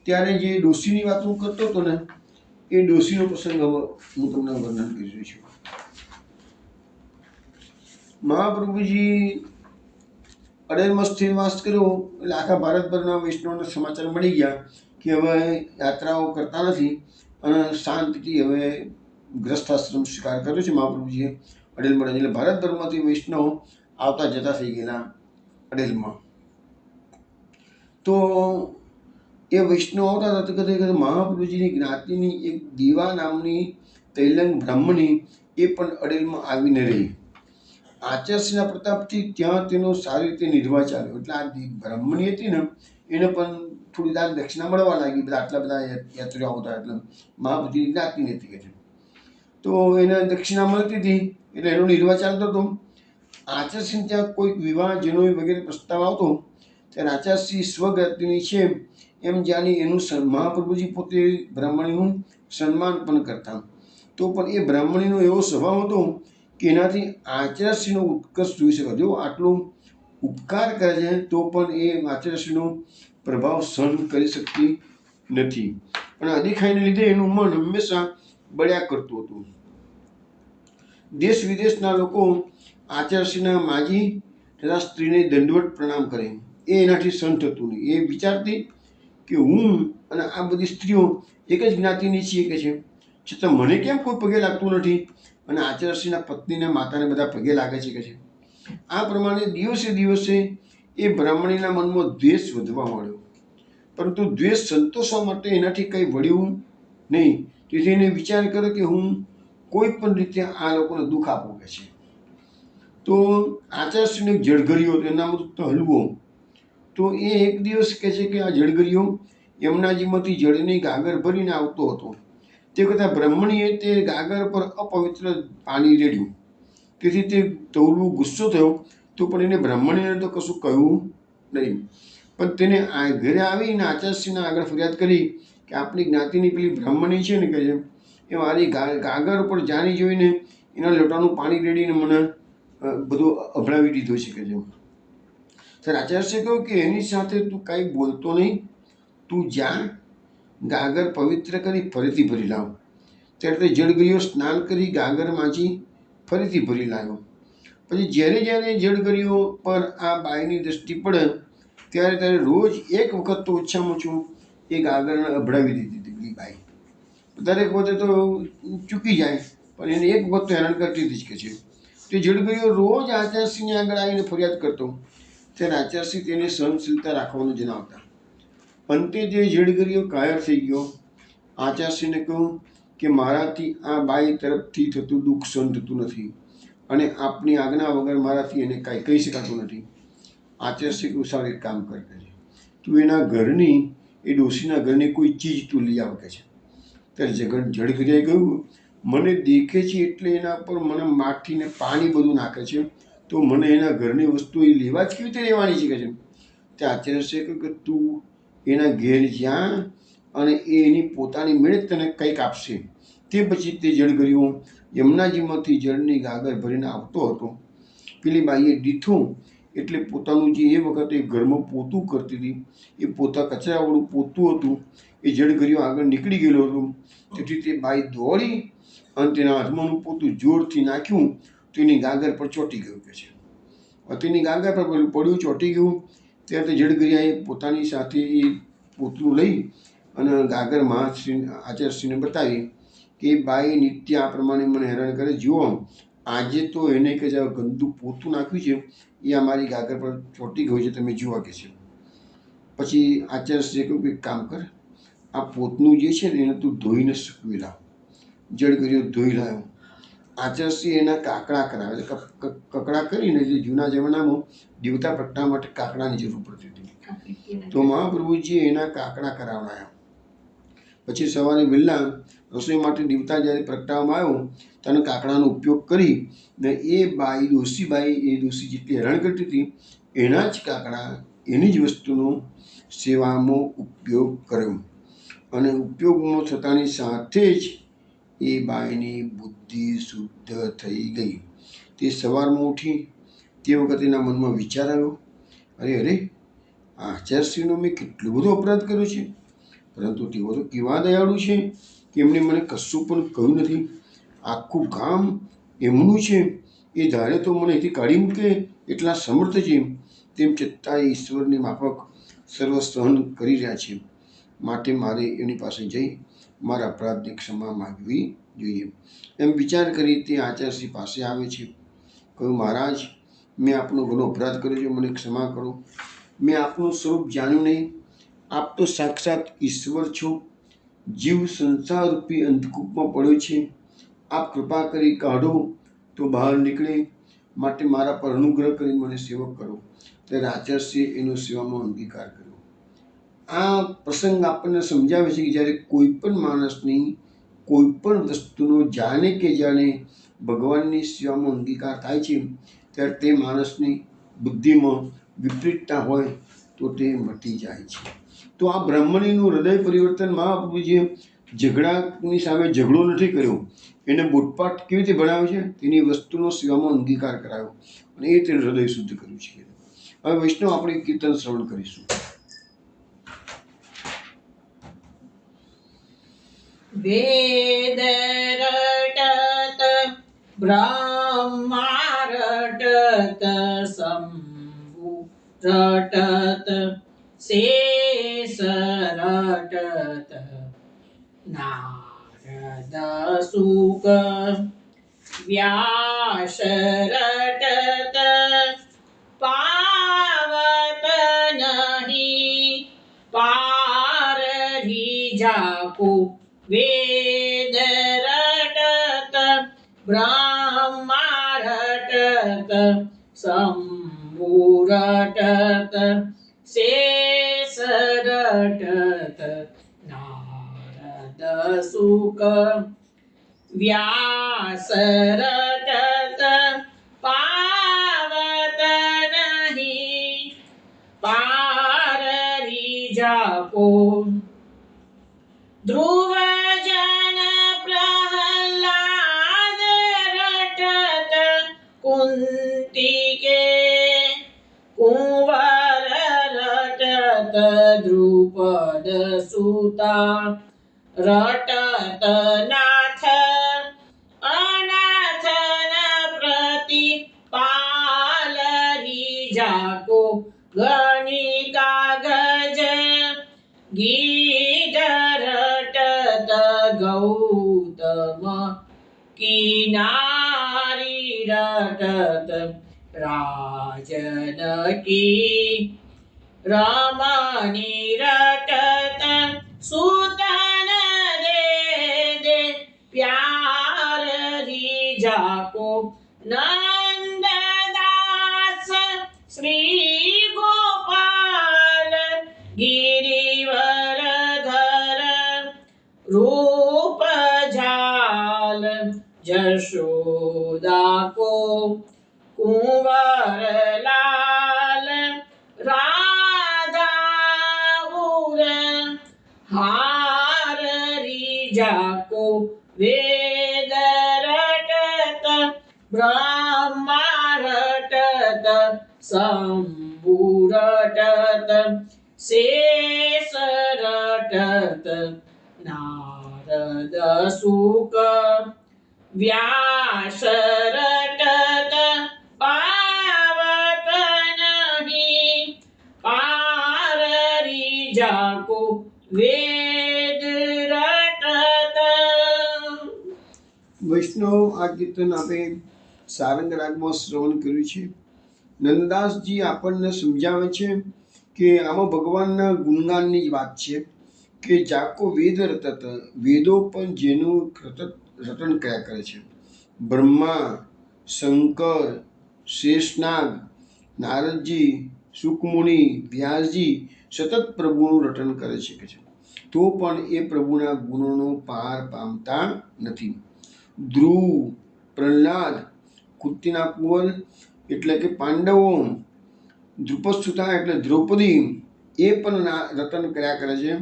ત્યારે જે ડોશીની વાત હું કરતો હતો ને, એ ડોશીનો પ્રસંગ હવે હું તમને વર્ણન કરી રહ્યો છું. મહાપ્રભુજી અડેલમાં સ્થિરવાસ કર્યો એટલે આખા ભારતભરના વૈષ્ણવને સમાચાર મળી ગયા કે હવે યાત્રાઓ કરતા નથી અને શાંતિથી હવે ગ્રસ્થાશ્રમ સ્વીકાર કર્યો છે મહાપ્રભુજીએ અડેલમાં. એટલે ભારતભરમાંથી વૈષ્ણવ આવતા જતા થઈ ગયેલા અડેલમાં. તો એ વૈષ્ણવ આવતા હતા તો મહાપ્રભુજીની જ્ઞાતિની એક દીવા નામની તૈલંગ બ્રાહ્મણી એ પણ અડેલમાં આવીને રહી. આચાર્યશ્રીના પ્રતાપથી ત્યાં તેનો સારી રીતે નિર્વાહ ચાલ્યો. એટલે આ બ્રાહ્મણી હતી ને, એને પણ થોડી દાન દક્ષિણા મળવા લાગી. આટલા બધા યાત્રીઓ આવતા એટલે મહાપ્રભુજીની જ્ઞાતિ હતી કે તો એને દક્ષિણા મળતી હતી એટલે એનો નિર્વાહ ચાલતો હતો. આચાર્યશ્રી ત્યાં કોઈક વિવાહ જેનો વગેરે પ્રસ્તાવ આવતો ત્યારે આચાર્યશ્રી સ્વજ્ઞાતિની છે એમ જાણી એનું મહાપ્રભુજી પોતે બ્રાહ્મણીનું સન્માન પણ કરતા. તો પણ એ બ્રાહ્મણીનો એવો સ્વભાવ હતો કે એનાથી આચાર્યશ્રીનો ઉત્કર્ષ જોઈ શકાય. જો આટલો ઉપકાર કરે છે તો પણ એ આચાર્યશ્રીનો પ્રભાવ સહન કરી શકતી નથી. અને અદેખાઈને લીધે એનું મન હંમેશા બળ્યા કરતું હતું. દેશ વિદેશના લોકો આચાર્યશ્રીના માજી તથા સ્ત્રીને દંડવત પ્રણામ કરે. એ એનાથી સહન થતું નહીં. એ વિચારતી કે હું અને આ બધી સ્ત્રીઓ એક જ જ્ઞાતિની છીએ કે છે, છતાં મને કેમ કોઈ પગે લાગતું નથી અને આચાર્યશ્રીના પત્નીને માતાને બધા પગે લાગે છે કે છે. આ પ્રમાણે દિવસે દિવસે એ બ્રાહ્મણીના મનમાં દ્વેષ વધવા માંડ્યો. પરંતુ દ્વેષ સંતોષવા માટે એનાથી કંઈ વળ્યું નહીં. તેથી એને વિચાર કર્યો કે હું કોઈ પણ રીતે આ લોકોને દુઃખ આપવું કે છે. તો આચાર્યશ્રીને જળઘર્યો હતો, એના તો હલવો. તો એ એક દિવસ કહે છે કે આ જળઘર્યો યમુનાજીમાંથી જળની ગાગર ભરીને આવતો હતો. તે કરતાં બ્રાહ્મણીએ તે ગાગર પર અપવિત્ર પાણી રેડ્યું. તેથી તે તોલવું ગુસ્સો થયો. તો પણ એને બ્રાહ્મણીને તો કશું કહ્યું નહીં. પણ તેને ઘરે આવીને આચાર્યશ્રીના આગળ ફરિયાદ કરી કે આપણી જ્ઞાતિની પેલી બ્રાહ્મણી છે ને કહે છે એ મારી ગાગર પર જાણી જોઈને એના લોટાનું પાણી રેડીને મને બધું અભડાવી દીધું છે કે છે. ત્યારે આચાર્યશ્રીએ કહ્યું કે એની સાથે તું કાંઈ બોલતો નહીં, તું જા ગાગર પવિત્ર કરી ફરીથી ભરી લાવ. ત્યારે તે જળઘર્યો સ્નાન કરી ગાગર માંજી ફરીથી ભરી લાવ્યો. પછી જ્યારે જળઘર્યો પર આ બાઈની દ્રષ્ટિ પડે ત્યારે રોજ એક વખત તો ઓછામાં ઓછું એ ગાગરને અભડાવી દીધી હતી બાઈ. દરેક વખતે તો ચૂકી જાય પણ એને એક વખત તો હેરાન કરતી હતી જ કે છે. તે જળઘર્યો રોજ આચાર્યશ્રીની આગળ આવીને ફરિયાદ કરતો. ત્યારે આચાર્યશ્રી તેને સહનશીલતા રાખવાનું જણાવતા. અંતે તે જળઘર્યો કાયર થઈ ગયો. આચાર્યશ્રીને કહ્યું કે મારાથી આ બાઈ તરફથી થતું દુઃખ સહન થતું નથી અને આપની આજ્ઞા વગર મારાથી એને કાંઈ કહી શકાતું નથી. આચાર્યશ્રી કુશાળ એક કામ કરે છે, તું એના ઘરની એ ડોશીના ઘરની કોઈ ચીજ તું લઈ આવ કે છે. ત્યારે જળઘર્યાએ કહ્યું મને દેખે છે એટલે એના પર મને માટીને પાણી બધું નાખે છે, તો મને એના ઘરની વસ્તુ એ લેવા જ કેવી રીતે લેવાની છે કે છે. તે આચાર્યશ્રીએ કહ્યું કે તું એના ઘેર જ્યાં અને એ એની પોતાની મેળે તને કંઈક આપશે. તે પછી તે જળઘર્યો યમુનાજીમાંથી જળની ગાગર ભરીને આવતો હતો. પેલી બાઈએ દીઠું એટલે પોતાનું જે એ વખતે ઘરમાં પોતું કરતી હતી એ પોતા કચરાવાળું પોતું હતું એ જડગરિયો આગળ નીકળી ગયેલો હતો. તેથી તે બાઈ દોડી અને તેના હાથમાંનું પોતું જોરથી નાખ્યું તો એની ગાગર પર ચોંટી ગયું કે છે. તેની ગાગર પર પડ્યું, ચોંટી ગયું. ત્યારે તે જડગરિયાએ પોતાની સાથે એ પોતું લઈ અને ગાગર મહાશ્રી આચાર્યશ્રીને બતાવી કે બાઈ નિત્ય આ પ્રમાણે મને હેરાન કરે, જુઓ આજે તો એને કે જે ગંદુ પોતું નાખ્યું છે એ અમારી ગાગર પર ચોંટી ગયું છે, તમે જુઓ કે છે. પછી આચાર્યશ્રીએ કહ્યું કે એક કામ કર, આ પોતનું જે છે ને એને તું ધોઈને સૂકવી લાવ. જડગરિયો ધોઈ લાવ્યો. આચાર્યશ્રી એના કાકડા કરાવે, કકડા કરીને જે જૂના જમાનામાં દેવતા પ્રગટાવવા માટે કાકડાની જરૂર પડતી હતી, તો મહાપ્રભુજીએ એના કાકડા કરાવડાયા. પછી સવારે વહેલા રસોઈ માટે દેવતા જ્યારે પ્રગટાવવામાં આવ્યો ત્યારે કાકડાનો ઉપયોગ કરી ને એ બાઈ ડોશીબાઈ, એ ડોશી જેટલી હેરાન કરતી હતી એના જ કાકડા, એની જ વસ્તુનો સેવામાં ઉપયોગ કર્યો. અને ઉપયોગમાં થતાની સાથે જ એ બાઈની બુદ્ધિ શુદ્ધ થઈ ગઈ. તે સવારમાં ઉઠી તે વખતે એના મનમાં વિચાર આવ્યો, અરે અરે આચાર્યશ્રીનો મેં કેટલો બધો અપરાધ કર્યો છે, પરંતુ તેઓ તો કેવા દયાળુ છે કે એમને મને કશું પણ કહ્યું નથી. આખું ગામ એમનું છે, એ ધારે તો મને અહીંથી કાઢી મૂકે એટલા સમર્થ છે, તેમ છતાં ઈશ્વરની માફક સર્વ સહન કરી રહ્યા છે. માટે મારે એની પાસે જઈ મારા અપરાધની ક્ષમા માગવી જોઈએ. એમ વિચાર કરી તે આચાર્યશ્રી પાસે આવે છે. કહ્યું, મહારાજ, મેં આપનો ઘણો અપરાધ કર્યો છે, મને ક્ષમા કરો. મેં આપનું સ્વરૂપ જાણ્યું નહીં. આપ તો સાક્ષાત ઈશ્વર છો. જીવ સંસાર રૂપી અંધકૂપમાં પડ્યો છે. આપ કૃપા કરી કાઢો તો બહાર નીકળે. માટે મારા પર અનુગ્રહ કરી મને સેવક કરો. ત્યારે આચાર્યશ્રીએ એનો સેવામાં અંગીકાર કર્યો. આ પ્રસંગ આપણને સમજાવે છે કે જ્યારે કોઈ પણ માણસની કોઈ પણ વસ્તુનો જાણે કે જાણે ભગવાનની સેવામાં અંગીકાર થાય છે ત્યારે તે માણસની બુદ્ધિમાં વિપરીતતા હોય તો તે મટી જાય છે. તો આ બ્રાહ્મણીનું હૃદય પરિવર્તન મહાપ્રભુજીએ ઝઘડાની સામે ઝઘડો નથી કર્યો, એને બોધપાઠ કેવી રીતે ભણાવ્યો છે, તેની વસ્તુનો સેવામાં અંગીકાર કરાયો અને એ તેનું હૃદય શુદ્ધ કર્યું છે. હવે વૈષ્ણવ આપણે કીર્તન શ્રવણ કરીશું. વેદ રટત બ્રહ્મા રટત શંભુ રટત શેષ રટત નારદ શુક વ્યાસ રટત પાવત નહીં પારહી જાકો. વેદ રટત બ્રહ્મા રટત શંભુ રટત શેષ રટત નારદ શુક વ્યાસ રટત પાવત નહીં પારહી જાકો. ધ્રુવ જન પ્રહલાદ રટત કુંતી કે કુંવર રટત દ્રુપદ સુતા રટત નાથ અનાથન પ્રતિપાલહી જાકો. ગણી કાગજ ગીધ રટત ગૌતમ કિનારી રટત રાજનકી રમણી રટત સુતન દે દે પ્યારહી જાકો. નંદદાસ શ્રી ગોપાલ ગિરિવરધર રૂપ ઝાલ જશોદા કો કુંવરલાલ રાધાઉર હારરી જાકો. વેદ રટત બ્રહ્મા રટત શંભુ રટત શેષ રટત નારદ સુક વ્યાસ રટત પાવત નહીં પારરી જાકો વેદ રટત. વૈષ્ણવ આ કીર્તન આપણે સારંગ રાગમાં શ્રવણ કર્યું છે. નંદદાસજી આપણને સમજાવે છે કે આમાં ભગવાનના ગુણગાનની જ વાત છે કે જાકો વેદ રટત, વેદો પણ જેનું રટન કર્યા કરે છે. બ્રહ્મા, શંકર, શેષનાગ, નારદજી, સુકમુનિ, વ્યાસજી સતત પ્રભુનું રટન કરે છે, તો પણ એ પ્રભુના ગુણોનો પાર પામતા નથી. ધ્રુવ, પ્રહલાદ, કુંતીના કુંવર એટલે કે પાંડવો, દ્રુપદસુતા એટલે દ્રૌપદી એ પણ રટન કર્યા કરે છે.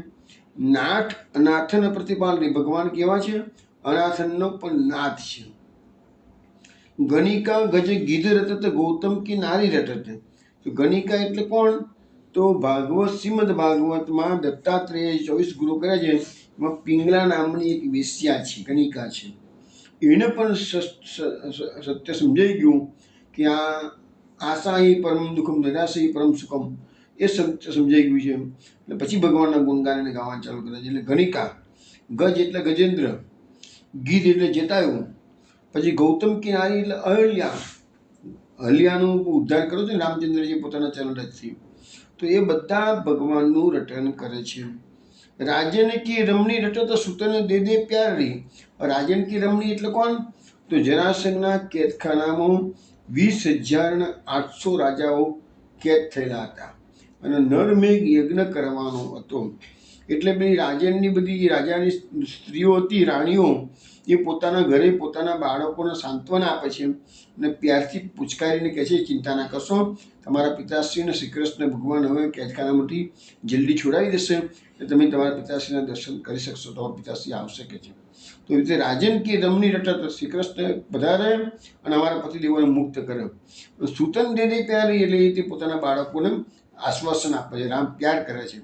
નાથ અનાથન પ્રતિપાલની, ભગવાન કેવા છે? અનાથનનો પણ નાથ છે. ગણિકા ગજ ગીધ રટત ગૌતમ કી નારી રટત. તો ગણિકા એટલે કોણ? તો ભાગવત, શ્રીમદ ભાગવતમાં દત્તાત્રેય 24 ગુરુ કર્યા છે, એમાં પિંગલા નામની એક વેશ્યા છે, ગણિકા છે. એને પણ સત્ય સમજાઈ ગયું કે આ આશા હિ પરમ દુઃખમ, નિરાશા હિ પરમ સુખમ, એ સત્ય સમજાઈ ગયું છે. એટલે પછી ભગવાનના ગુણગાનને ગાવાનું ચાલુ કરે છે. એટલે ગણિકા, ગજ એટલે ગજેન્દ્ર, ગીધ એટલે જટાયુ, પછી ગૌતમ કી નારી એટલે અહલ્યા, અહલ્યાનો ઉદ્ધાર કર્યો છે રામચંદ્રજી પોતાના ચરણરજથી. તો એ બધા ભગવાનનું રટન કરે છે. રાજન કી રમણી રટત સુતને દે દે પ્યારી. રાજન કી રમણી એટલે કોણ? તો જરાસંઘના કેદખાનામાં 20,800 રાજાઓ કેદ થયેલા હતા અને નરમેઘ યજ્ઞ કરવાનો હતો. એટલે પેલી રાજનની બધી રાજાની સ્ત્રીઓ હતી, રાણીઓ, એ પોતાના ઘરે પોતાના બાળકોને સાંત્વના આપે છે અને પ્યારથી પૂચકારીને કહે છે, ચિંતા ના કરશો, તમારા પિતાશ્રીને શ્રી કૃષ્ણ ભગવાન હવે કેદખાનામાંથી જલ્દી છોડાવી દેશે, એટલે તમે તમારા પિતાશ્રીના દર્શન કરી શકશો, તમારા પિતાશ્રી આવશે કે છે. તો એ રીતે રાજન કી રમણી રટત, શ્રી કૃષ્ણ પધારે અને અમારા પતિદેવોને મુક્ત કરે. સૂતન દે દે પ્યારી એટલે એ પોતાના બાળકોને આશ્વાસન આપે છે, રામ પ્યાર કરે છે.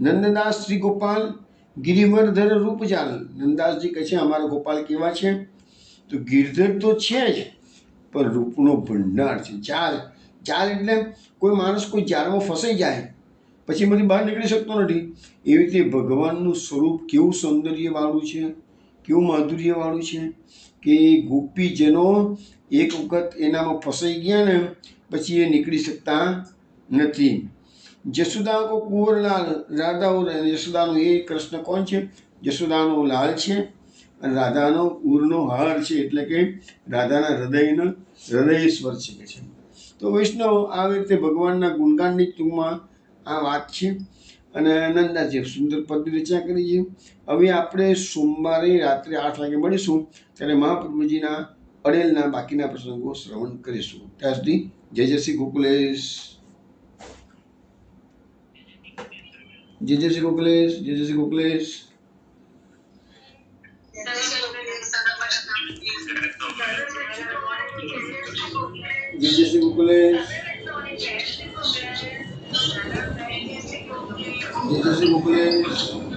નંદદાસ શ્રી ગોપાલ ગિરિવરધર રૂપજાલ. નંદદાસજી કહે છે અમારા ગોપાલ કેવા છે? તો ગિરધર તો છે જ, પણ રૂપનો ભંડાર છે. જાળ, જાળ એટલે કોઈ માણસ કોઈ જાળમાં ફસાઈ જાય પછી એમાંથી બહાર નીકળી શકતો નથી. એવી રીતે ભગવાનનું સ્વરૂપ કેવું સૌંદર્યવાળું છે, કેવું માધુર્યવાળું છે કે ગોપીજનો એક વખત એનામાં ફસાઈ ગયા ને પછી એ નીકળી શકતા નથી. જસુદા કો કુંવરલાલ, રાધા યશોદાનો એ કૃષ્ણ કોણ છે? યશોદાનો લાલ છે અને રાધાનો ઉરનો હાર છે, એટલે કે રાધાના હૃદયેશ્વર છે. તો વૈષ્ણવ આવી રીતે ભગવાનના ગુણગાનની ટૂંકમાં આ વાત છે. અને નંદાજી સુંદર પદ રચના કરી છે. હવે આપણે સોમવારે રાત્રે 8 વાગે મળીશું, ત્યારે મહાપ્રભુજીના અડેલના બાકીના પ્રસંગો શ્રવણ કરીશું. ત્યાં સુધી જય જય શ્રી ગોકુલેશ, જય જય શ્રી ગોકુલેશ, જય જય શ્રી ગોકુલેશ. જય જય શ્રી ગોકુલેશ, જય જય શ્રી ગોકુલેશ.